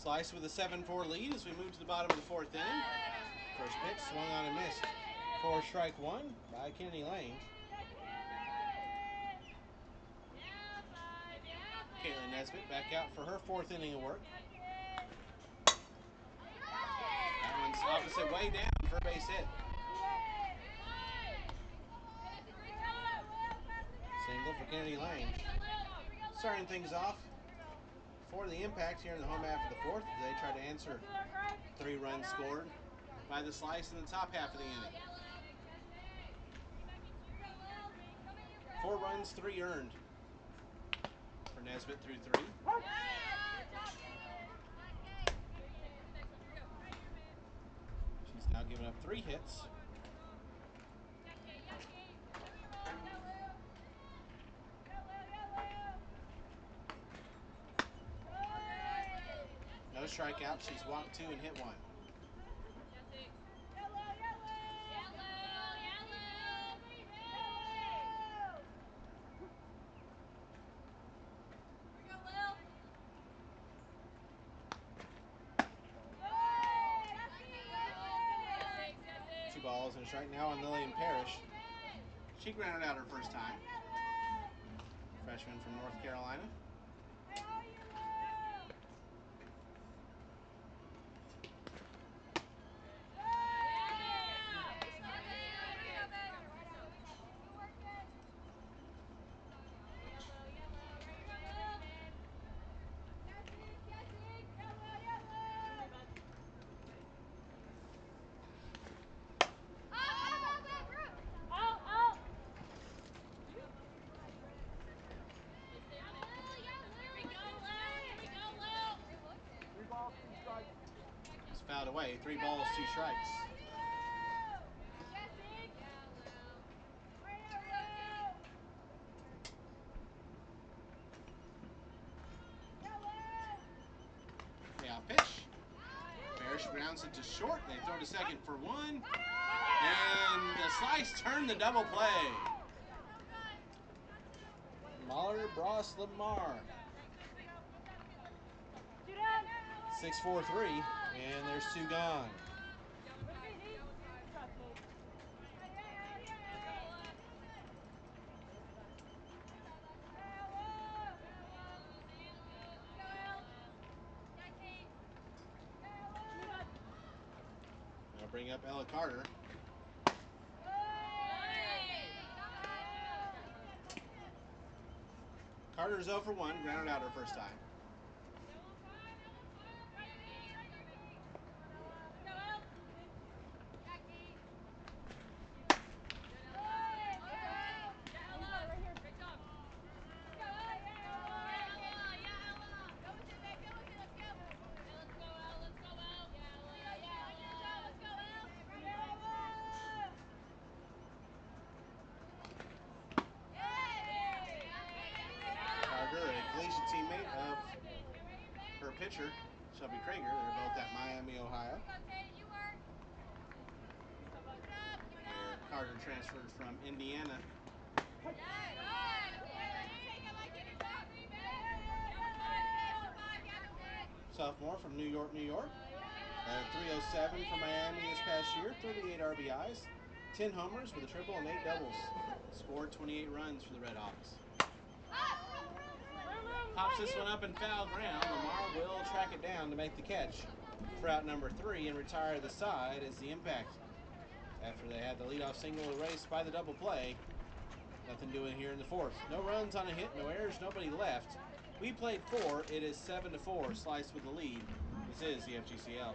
Slice with a 7-4 lead as we move to the bottom of the 4th inning. First pitch swung on and missed. 4 strike 1 by Kennedy Lange. Caitlin Nesbitt back out for her 4th inning of work. That one's opposite way down for a base hit. Single for Kennedy Lane. Starting things off for the Impact here in the home half of the fourth as they try to answer 3 runs scored by the Slice in the top half of the inning. 4 runs, 3 earned for Nesbitt through 3. She's now given up 3 hits. No strikeout. She's walked 2 and hit 1. Balls and strike now on Lillian Parrish. She grounded out her first time. Freshman from North Carolina. It's fouled away. 3 balls, 2 strikes. Payoff pitch. Parrish grounds it to short. They throw to second for 1. And the Slice turn the double play. Mahler, Bross, Lamar. 6-4-3, and there's 2 gone. They'll bring up Ella Carter. Carter's 0 for 1, grounded out her first time. Teammate of her pitcher, Shelby Krager. They're both at Miami, Ohio. Where Carter transferred from Indiana. Sophomore from New York, New York. 307 for Miami this past year. 38 RBIs, 10 homers with a triple and 8 doubles. Scored 28 runs for the Red Hawks. Pops this one up in foul ground. Lamar will track it down to make the catch for out number 3 and retire the side as the Impact, after they had the leadoff single erased by the double play. Nothing doing here in the fourth. No runs on a hit, no errors, nobody left. We played 4. It is 7-4. Slice with the lead. This is the FGCL.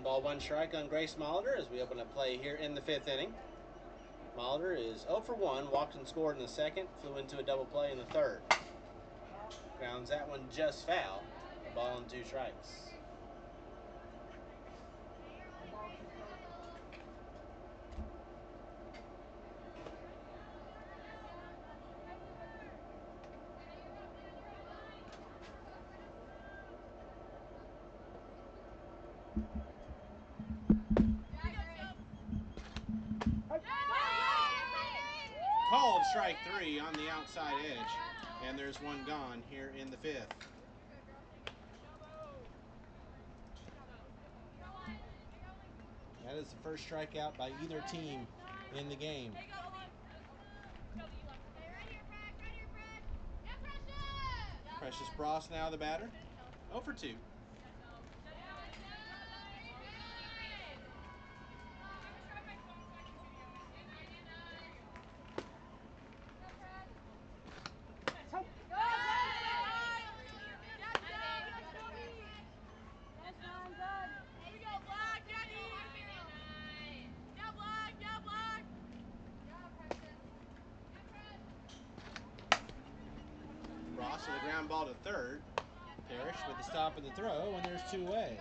Ball 1 strike on Grace Molitor as we open a play here in the 5th inning. Molitor is 0 for 1, walked and scored in the 2nd, flew into a double play in the 3rd. Grounds that one just foul. Ball and 2 strikes. Called strike 3 on the outside edge, and there's one gone here in the 5th. That is the first strikeout by either team in the game. Precious Bross now the batter, 0 for 2. Ross with a ground ball to 3rd. Parrish with the stop of the throw, and there's 2 away.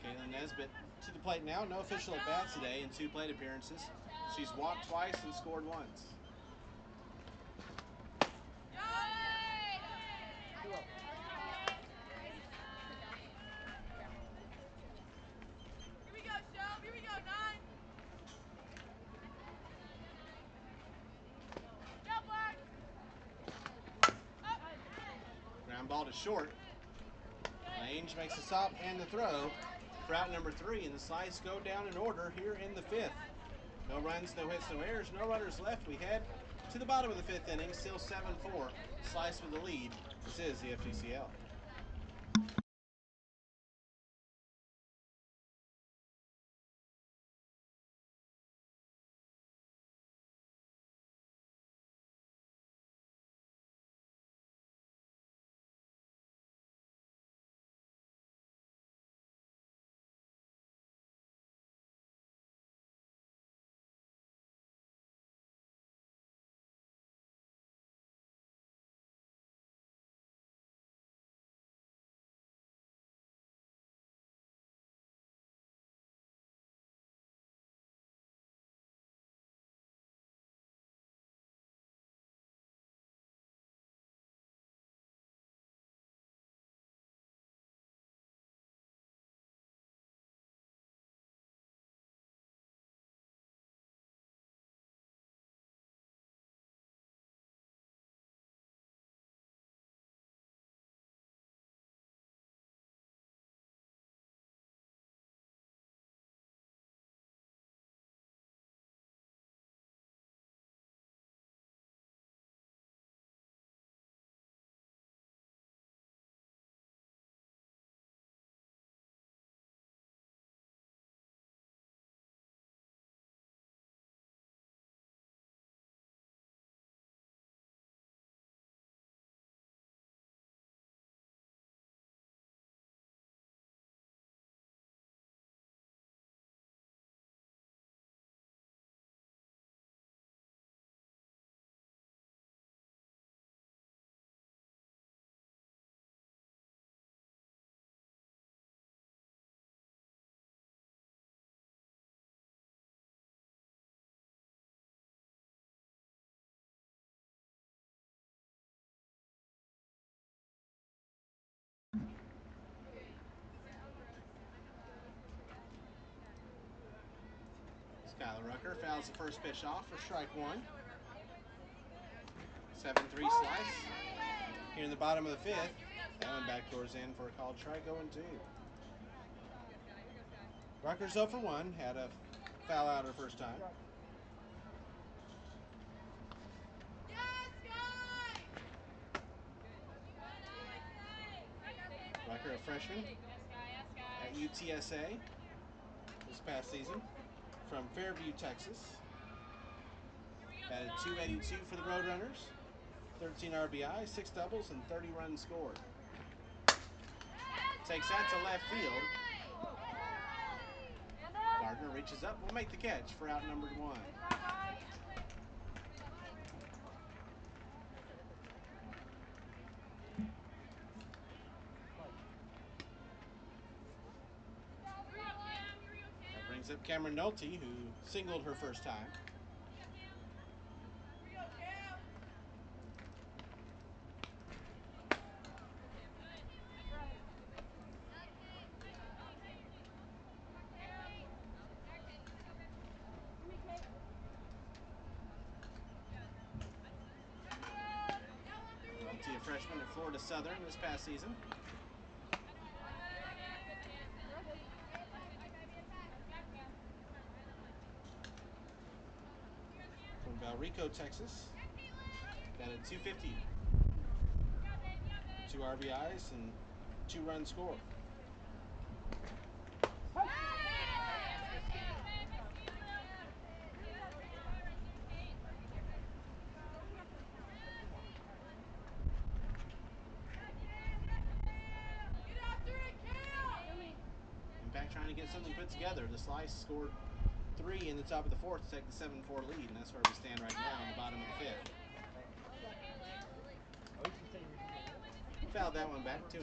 Caitlin Nesbitt to the plate now. No official at-bats today in 2 plate appearances. She's walked twice and scored once. Ground ball to short. Lange makes the stop and the throw for out number 3, and the Slice go down in order here in the 5th. No runs, no hits, no errors, no runners left. We head to the bottom of the 5th inning, still 7-4. Slice with the lead. This is the FGCL. Skylar Rucker fouls the first pitch off for strike 1. 7-3 Slice. Here in the bottom of the 5th. That one backdoors in for a called strike, 0-2. Rucker's 0 for 1. Had a foul out her first time. freshman at UTSA this past season from Fairview, Texas. Batted .282 for the Roadrunners, 13 RBI, 6 doubles, and 30 runs scored. Takes that to left field. Gardner reaches up, will make the catch for out number 1. That brings up Cameron Nolte, who singled her first time. Nolte, a freshman at Florida Southern this past season. From Valrico, Texas. Batted .250. 2 RBIs and 2 runs scored. Impact trying to get something put together. The Slice scored 3 in the top of the 4th to take the 7-4 lead, and that's where we stand right now in the bottom of the 5th. Fouled that one back, 2-2. 2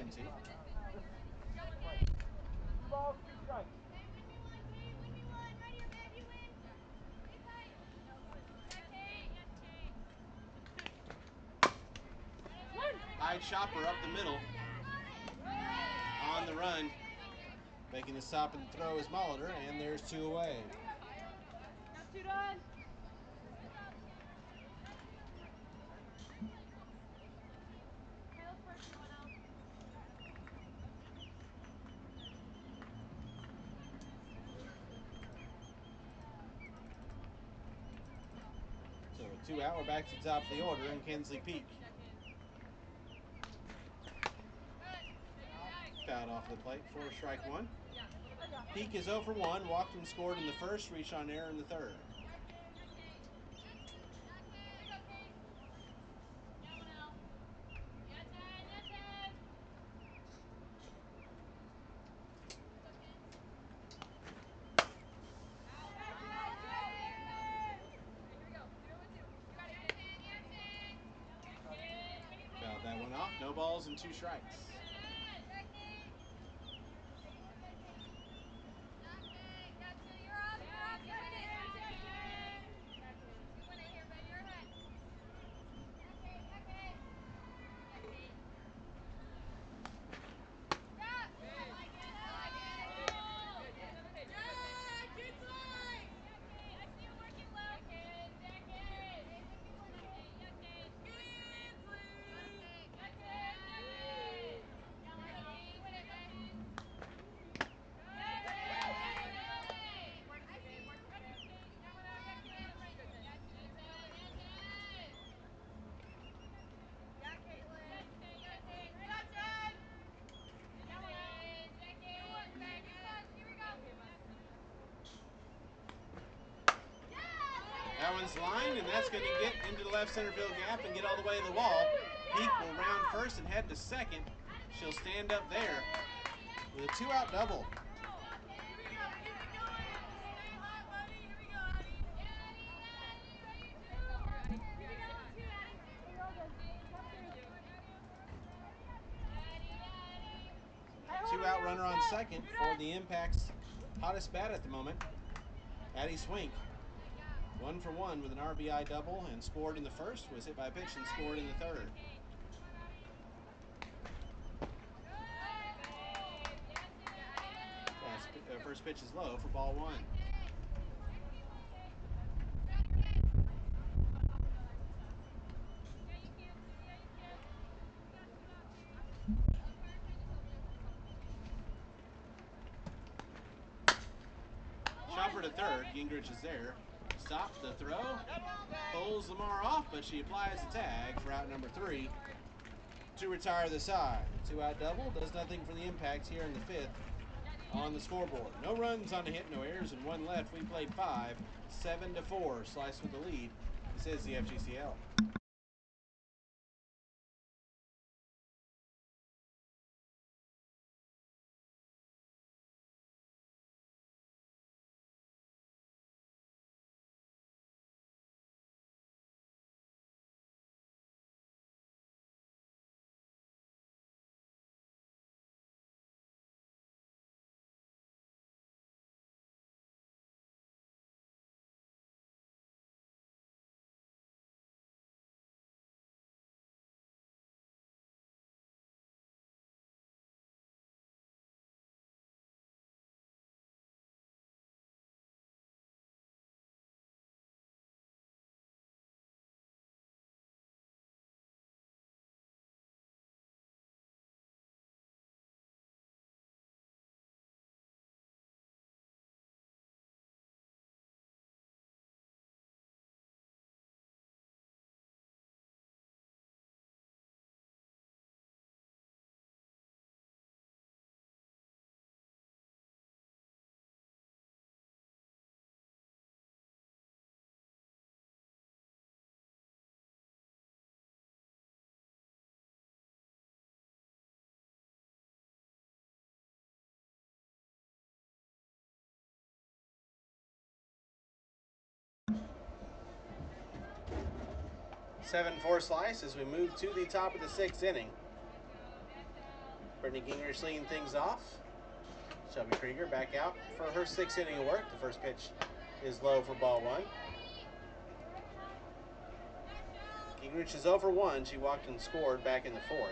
balls, 2 strikes. Hyde Chopper up the middle. On the run. Making the stop and throw is Molitor, and there's 2 away. So with 2 out, we're back to the top of the order, and Kinsley Peak fouled off the plate for strike 1. Peak is 0 for 1, walked and scored in the first, reached on error in the third. Fouled that one off, no balls and 2 strikes. That one's lined, and that's going to get into the left center field gap and get all the way to the wall. Peak will round first and head to second. She'll stand up there with a 2-out double. Two-out runner on second for the Impact's hottest bat at the moment, Addie Swink. 1 for 1 with an RBI double and scored in the first, was hit by a pitch and scored in the third. First pitch is low for ball 1. Chopper to third, Gingrich is there. Stops the throw, pulls Lamar off, but she applies the tag for out number 3. to retire the side. 2-out double does nothing for the Impact here in the 5th on the scoreboard. No runs on the hit, no errors, and 1 left. We played 5, 7-4. Slice with the lead. This is the FGCL. Seven 4 slice as we move to the top of the 6th inning. Brittany Gingrich leading things off. Shelby Krieger back out for her 6th inning of work. The first pitch is low for ball 1. Gingrich is 0 for 1. She walked and scored back in the 4th.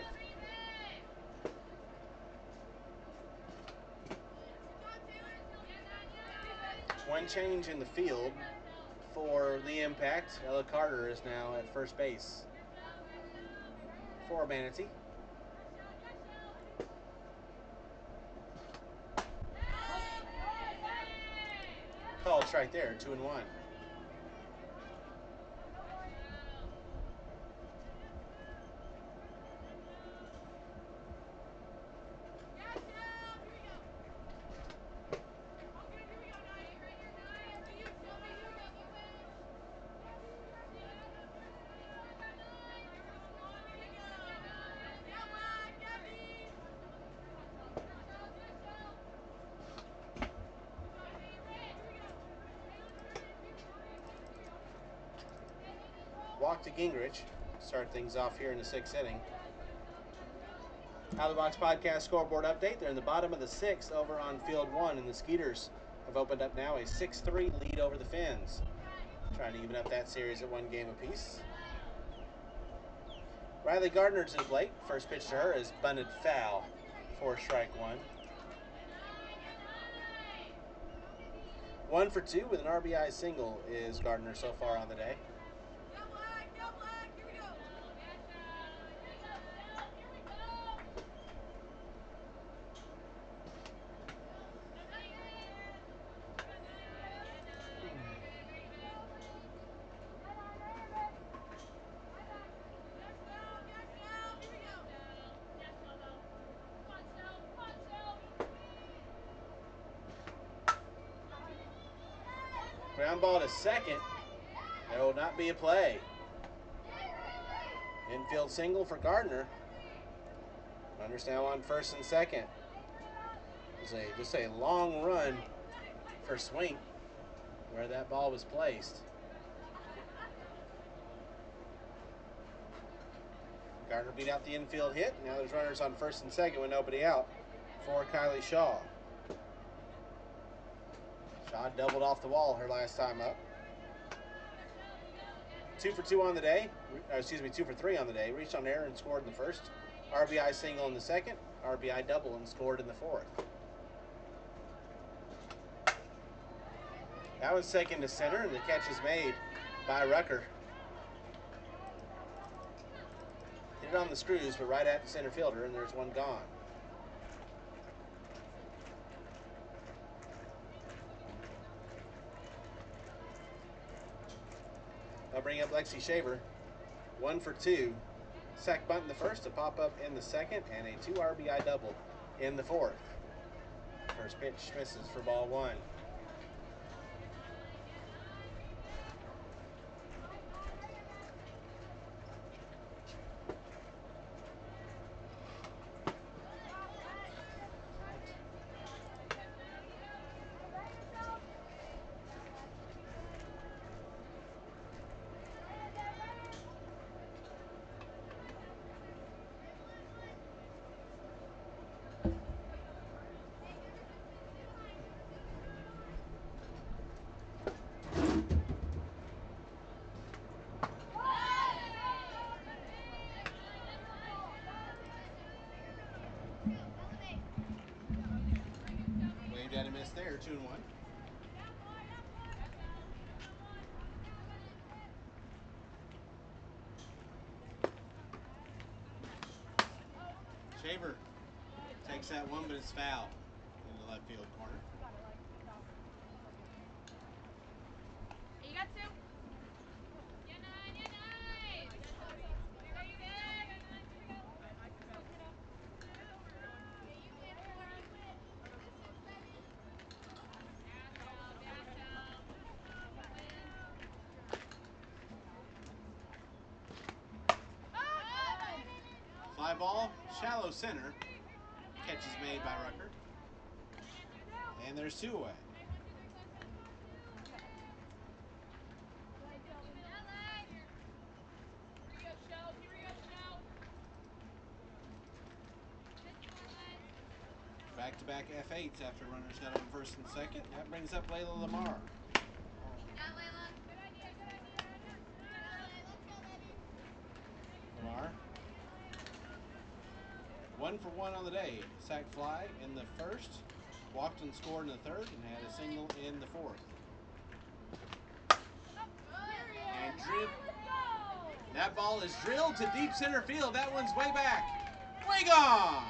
One change in the field for the Impact. Ella Carter is now at first base for Manatee. Called strike there, 2-1. Walk to Gingrich. Start things off here in the 6th inning. Out of the Box Podcast scoreboard update. They're in the bottom of the 6th over on field 1, and the Skeeters have opened up now a 6-3 lead over the Finns. Trying to even up that series at 1 game apiece. Riley Gardner to the plate. First pitch to her is bunted foul for strike 1. 1 for 2 with an RBI single is Gardner so far on the day. Ground ball to second. There will not be a play. Infield single for Gardner. Runners now on first and second. Just a long run for Swink where that ball was placed. Gardner beat out the infield hit. Now there's runners on first and second with nobody out for Kylie Shaw. Shaw doubled off the wall her last time up. 2 for 2 on the day. 2 for 3 on the day. Reached on air and scored in the first. RBI single in the second. RBI double and scored in the 4th. That was second to center, and the catch is made by Rucker. Hit it on the screws, but right at the center fielder, and there's one gone. I'll bring up Lexi Shaver. 1 for 2 Sack bunt in the first, a pop-up in the second, and a 2 RBI double in the fourth. First pitch misses for ball one. Waved at a miss there, 2-1. Shaver takes that one, but it's foul in the left field corner. You got two? Fly ball, shallow center. Catch is made by Rucker. And there's 2 away. Back-to-back F8s after runners got on first and second. That brings up Layla Lamar. Lamar. 1 for 1 on the day. Sack fly in the first, walked and scored in the third, and had a single in the fourth. And that ball is drilled to deep center field. That one's way back. Way gone!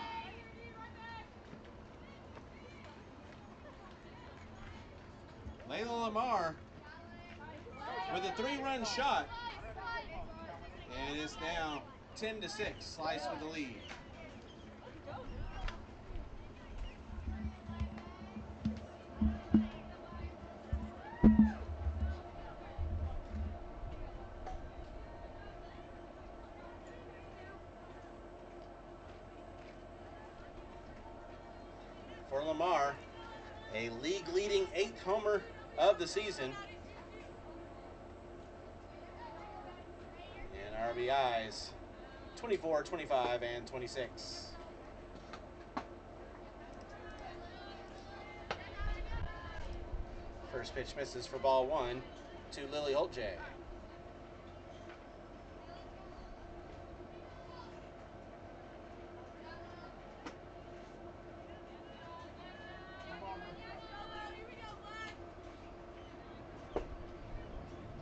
Layla Lamar with a 3-run shot. And it's now 10-6. Slice with the lead. For Lamar, a league-leading 8th homer of the season. And RBIs, 24, 25, and 26. First pitch misses for ball one to Lily Holtjay.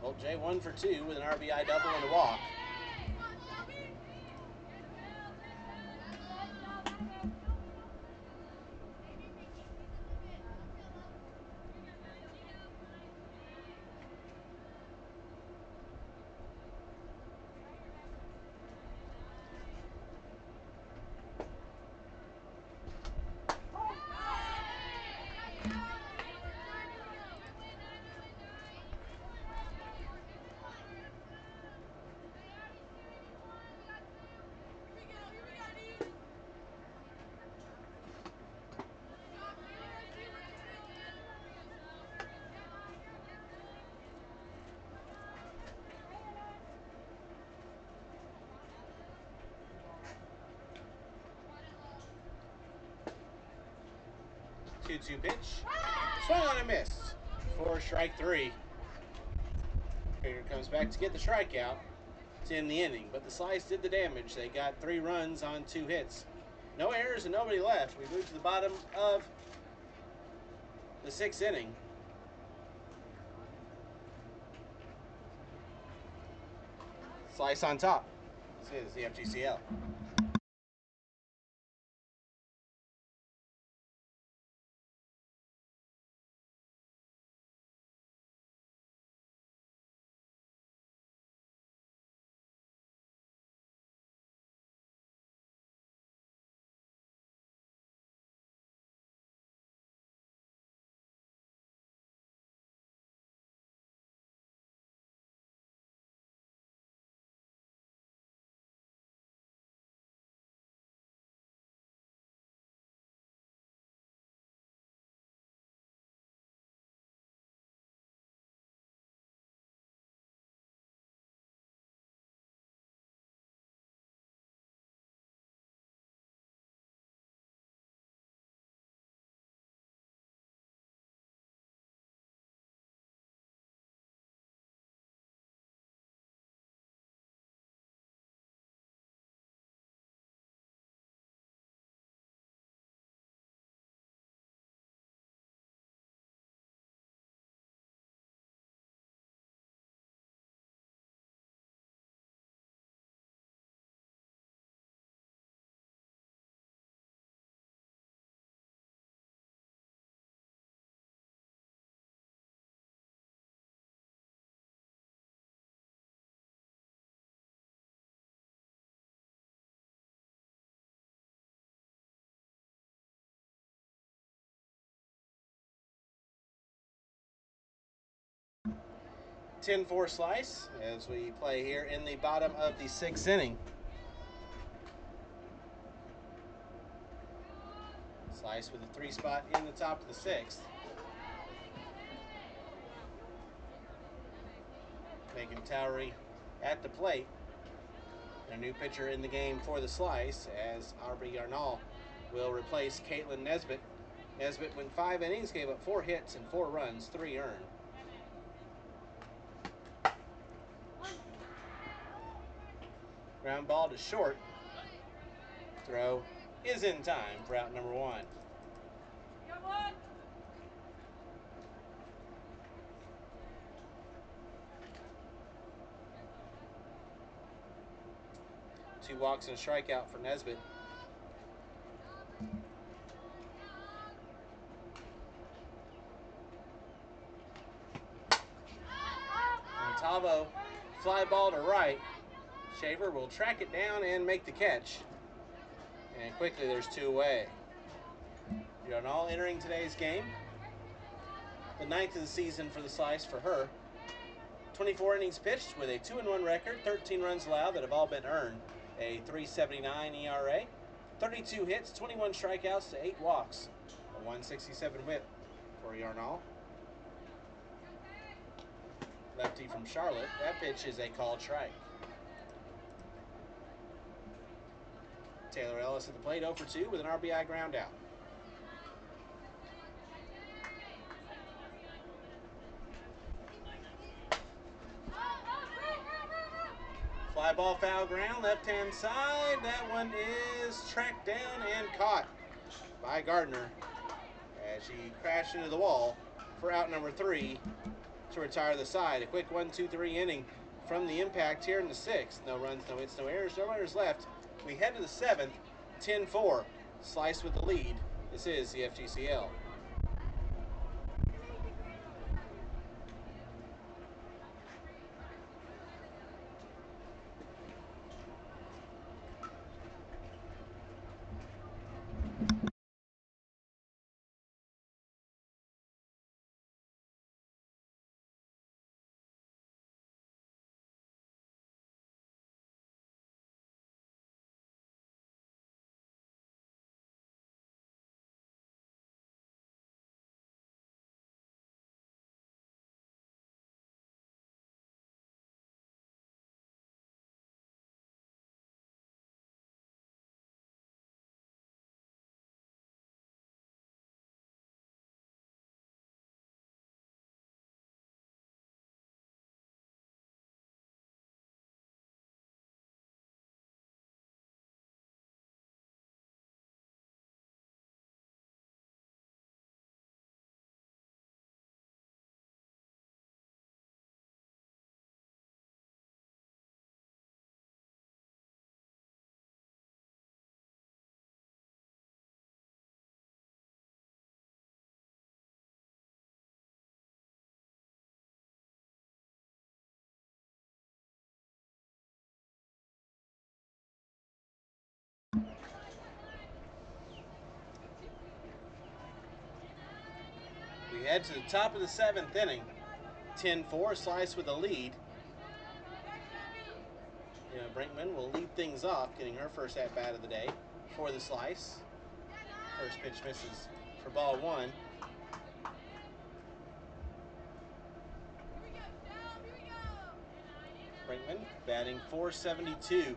Holtjay 1 for 2 with an RBI double and a walk. Two pitch. Swung on and missed for strike 3. Trader comes back to get the strikeout to end the inning, but the slice did the damage. They got 3 runs on 2 hits. No errors and nobody left. We move to the bottom of the 6th inning. Slice on top. This is the FGCL. 10-4 slice as we play here in the bottom of the 6th inning. Slice with a 3 spot in the top of the 6th. Megan Towery at the plate. And a new pitcher in the game for the Slice as Aubrey Yarnall will replace Caitlin Nesbitt. Nesbitt went 5 innings, gave up 4 hits and 4 runs, 3 earned. Ground ball to short. Throw is in time for out number 1. Come on. 2 walks and a strikeout for Nesbitt. Montalvo, fly ball to right. Shaver will track it down and make the catch. And quickly there's 2 away. Yarnall entering today's game. The 9th of the season for the Slice for her. 24 innings pitched with a 2-1 record, 13 runs allowed that have all been earned. A 3.79 ERA, 32 hits, 21 strikeouts to 8 walks. A 167 whip for Yarnall. Lefty from Charlotte. That pitch is a called strike. Taylor Ellis at the plate, 0 for 2 with an RBI ground out. Fly ball, foul ground, left-hand side. That one is tracked down and caught by Gardner as she crashed into the wall for out number 3 to retire the side. A quick 1-2-3 inning from the impact here in the 6th. No runs, no hits, no errors, no runners left. We head to the 7th, 10-4. Slice with the lead. This is the FGCL. We head to the top of the 7th inning. 10-4, Slice with a lead. Brinkman will lead things off, getting her first at-bat of the day for the Slice. First pitch misses for ball 1. Brinkman batting .472.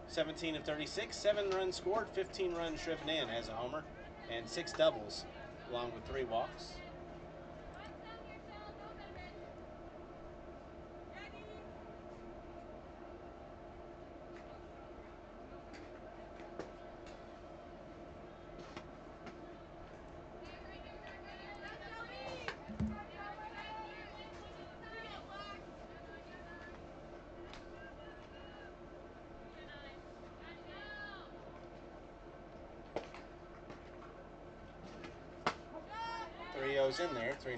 17 of 36, 7 runs scored, 15 runs driven in as a homer, and 6 doubles, along with 3 walks. In there, 3-1.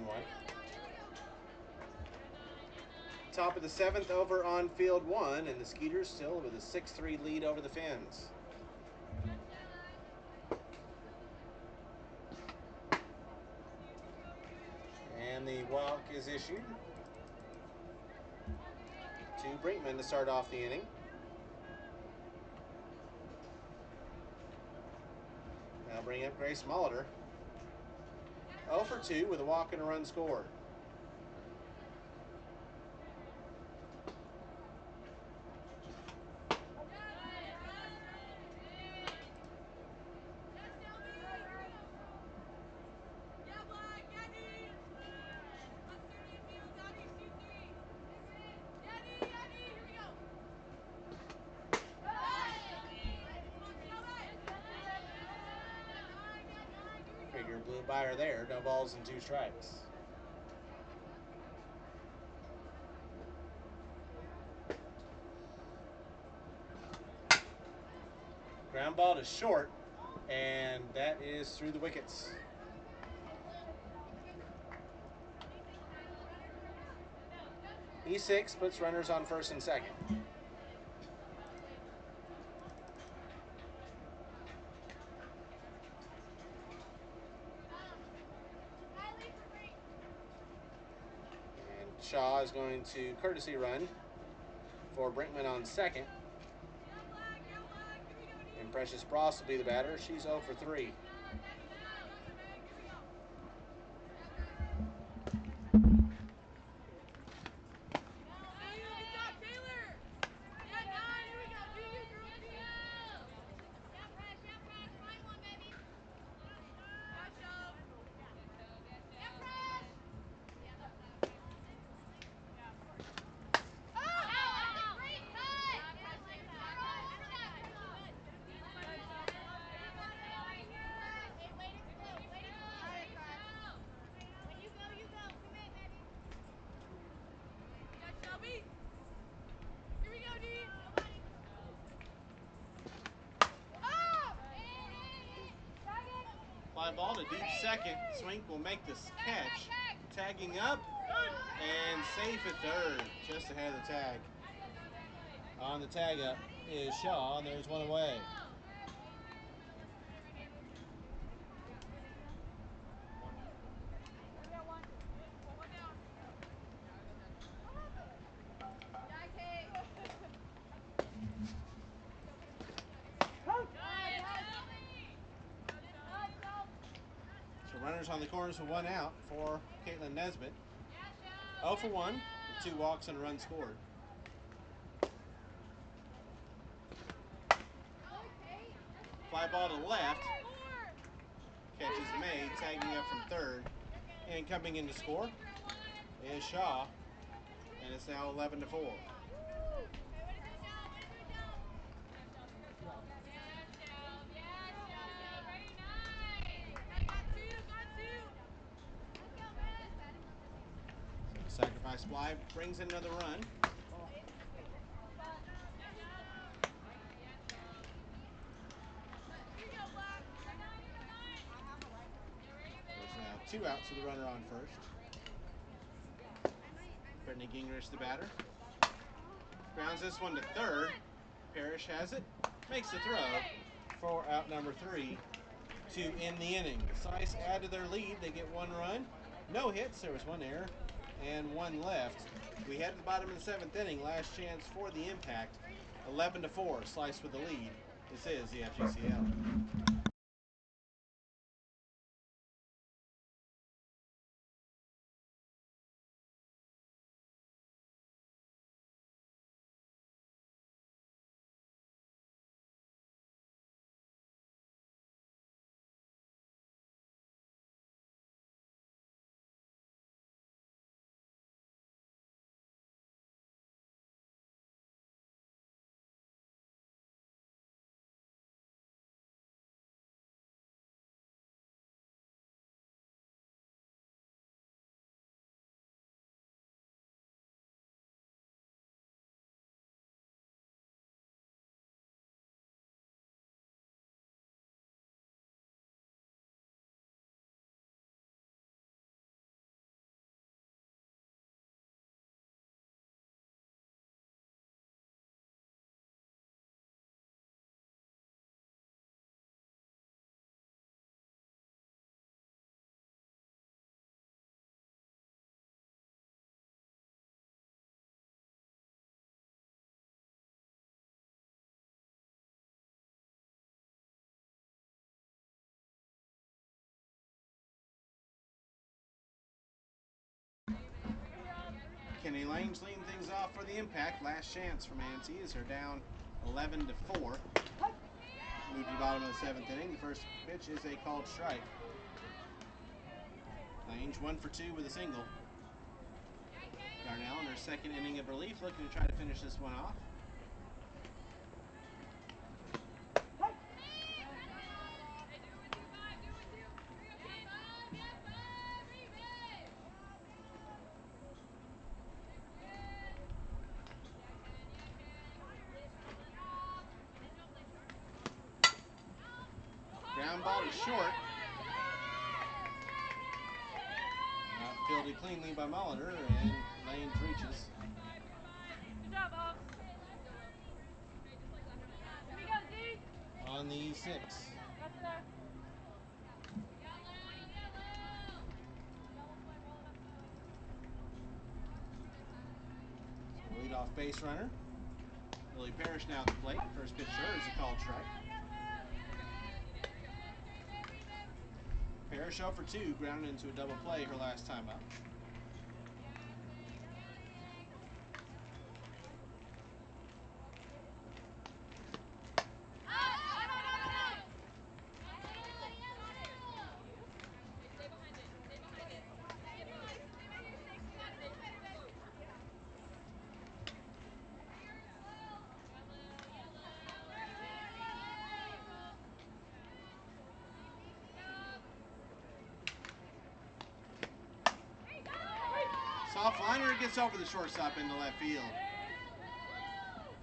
Top of the 7th over on field 1, and the Skeeters still with a 6-3 lead over the Finns. And the walk is issued. to Brinkman to start off the inning. Now bring up Grace Molitor. 0 for 2 with a walk and a run scored. Figure blew by her there. No balls and 2 strikes. Ground ball to short, and that is through the wickets. E6 puts runners on first and second. And Shaw is going to courtesy run for Brinkman on second. And Precious Bross will be the batter. She's 0 for 3. Fly ball to deep second. Swink will make this catch. Tagging up and safe at third, just ahead of the tag. On the tag up is Shaw, and there's one away. So runners on the corners with 1 out for Caitlin Nesbitt. 0 for 1 with 2 walks and a run scored. Fly ball to left. Catch is made, tagging up from third. And coming in to score is Shaw. And it's now 11 to 4. So sacrifice fly brings in another run. There's now 2 outs with the runner on first. Brittany Gingrich, the batter. Grounds this one to third. Parrish has it. Makes the throw for out number 3 to end the inning. Slice add to their lead. They get 1 run. No hits. There was 1 error and 1 left. We head to the bottom of the 7th inning. Last chance for the Impact. 11 to 4. Slice with the lead. This is the FGCL. Kenny Lane's leading things off for the impact. Last chance for Manti as they're down 11-4. Moved to the bottom of the 7th inning. The first pitch is a called strike. Lange 1 for 2 with a single. Darnell in her second inning of relief, looking to try to finish this one off. Ground ball is short. Fielded cleanly by Molitor, and Lange reaches. Good job, Bob. Here we go, Z. On the 6. That's there. So lead-off base runner. Lily Parrish now at the plate. First pitch to her is a called strike. Parrish 0 for 2, grounded into a double play her last time up. Soft liner gets over the shortstop into left field.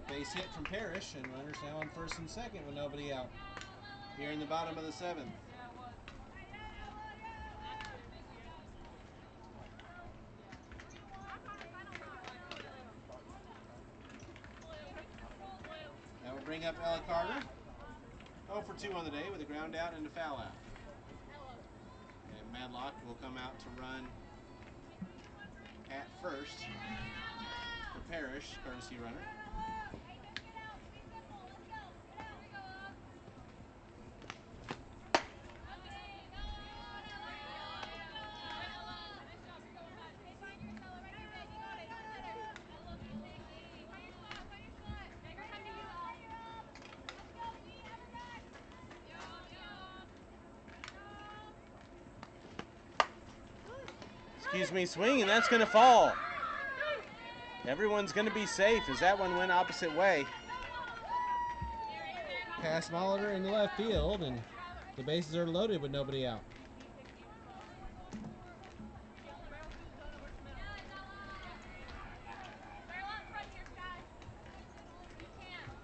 Base hit from Parrish, and runners now on first and second with nobody out. Here in the bottom of the 7th. That will bring up Ella Carter. 0 for 2 on the day with a ground out and a foul out. And Madlock will come out to run at first for Parrish, courtesy runner. Excuse me, swing, and that's going to fall. Everyone's going to be safe as that one went opposite way. Past Molitor in the left field, and the bases are loaded with nobody out.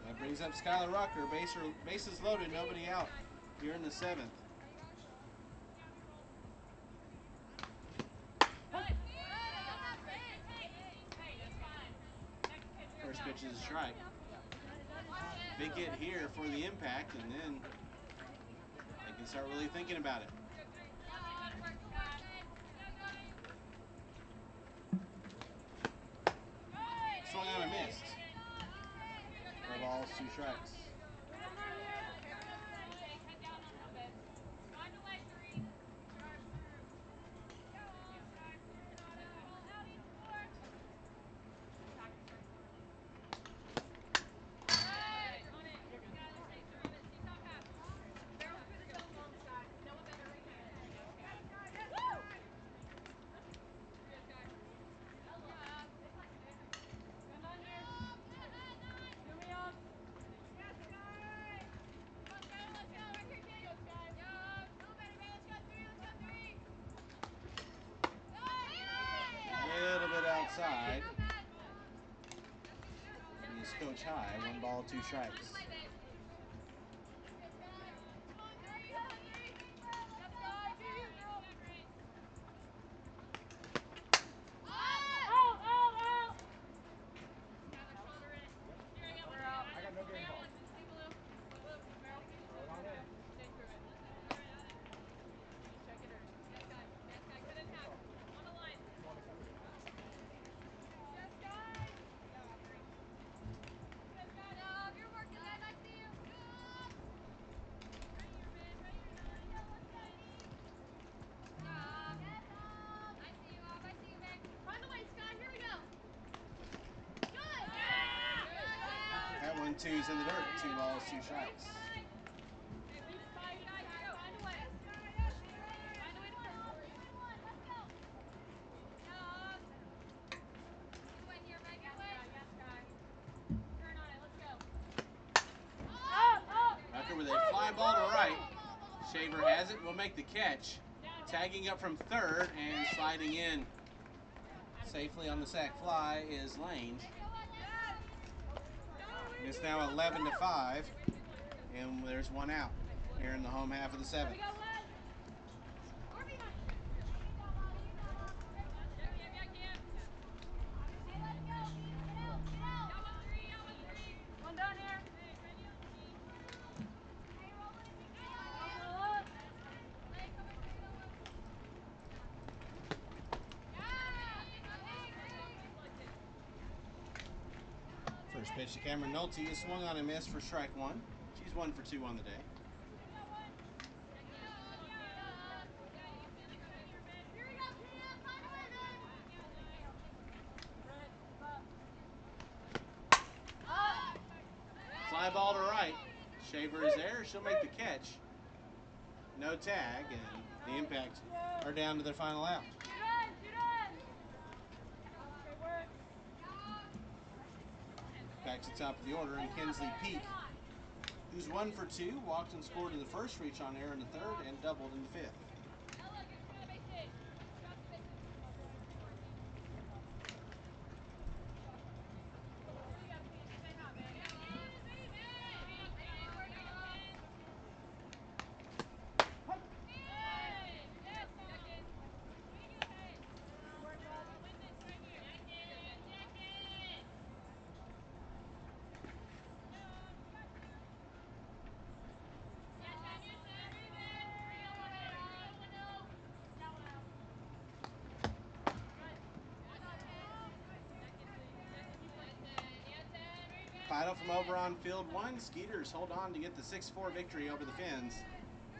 That brings up Skylar Rucker. Bases loaded, nobody out here in the 7th. First pitch is a strike. Big hit here for the impact, and then they can start really thinking about it. Swung on and missed. No balls, 2 strikes. Outside. He's coach high, 1 ball, 2 strikes. 2's in the dirt. 2 balls, 2 strikes. Rucker with a fly ball to right. Shaver has it, will make the catch. Tagging up from third and sliding in safely on the sac fly is Lane. It's now 11-5, and there's 1 out here in the home half of the 7th. First pitch to Cameron Nolte is swung on and missed for strike 1. She's 1 for 2 on the day. Fly ball to right. Shaver is there. She'll make the catch. No tag, and the Impact are down to their final out. Back to the top of the order, and Kinsley Peak, who's 1 for 2, walked and scored in the first, reach on air in the third, and doubled in the 5th. Final from over on field 1. Skeeters hold on to get the 6-4 victory over the Finns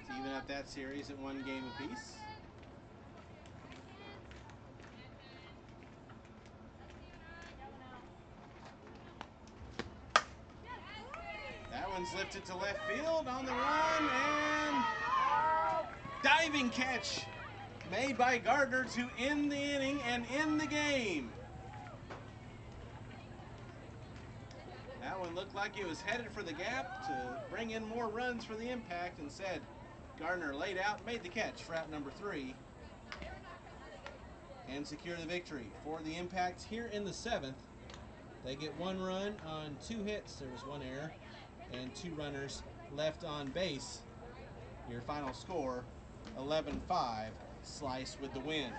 to even up that series at 1 game apiece. That one's lifted to left field on the run, and diving catch made by Gardner to end the inning and end the game. That one looked like it was headed for the gap to bring in more runs for the Impact. Instead, Gardner laid out, made the catch for out number 3, and secure the victory for the Impact here in the 7th. They get 1 run on 2 hits. There was 1 error and 2 runners left on base. Your final score, 11-5, Slice with the win.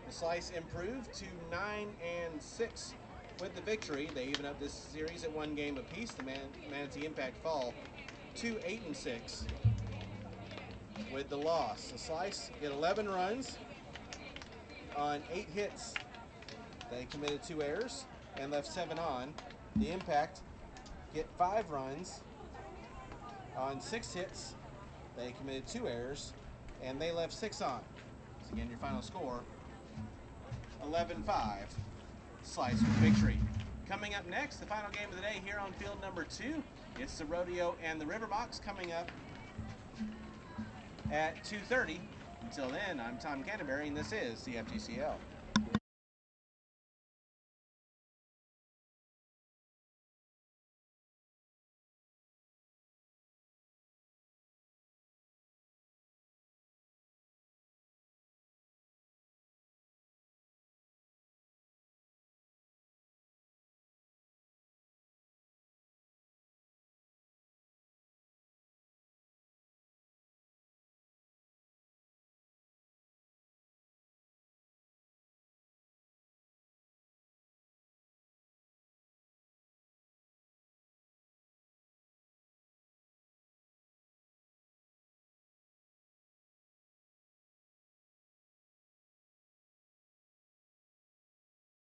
The Slice improved to 9-6 with the victory. They even up this series at 1 game apiece. The Manatee Impact fall to 8-6 with the loss. The Slice get 11 runs on 8 hits. They committed 2 errors and left 7 on. The Impact get 5 runs on 6 hits. They committed 2 errors and they left 6 on. So again, your final score, 11-5, Slice with victory. Coming up next, the final game of the day here on field number 2. It's the Rodeo and the Riverbox coming up at 2:30. Until then, I'm Tom Canterbury, and this is the FGCL.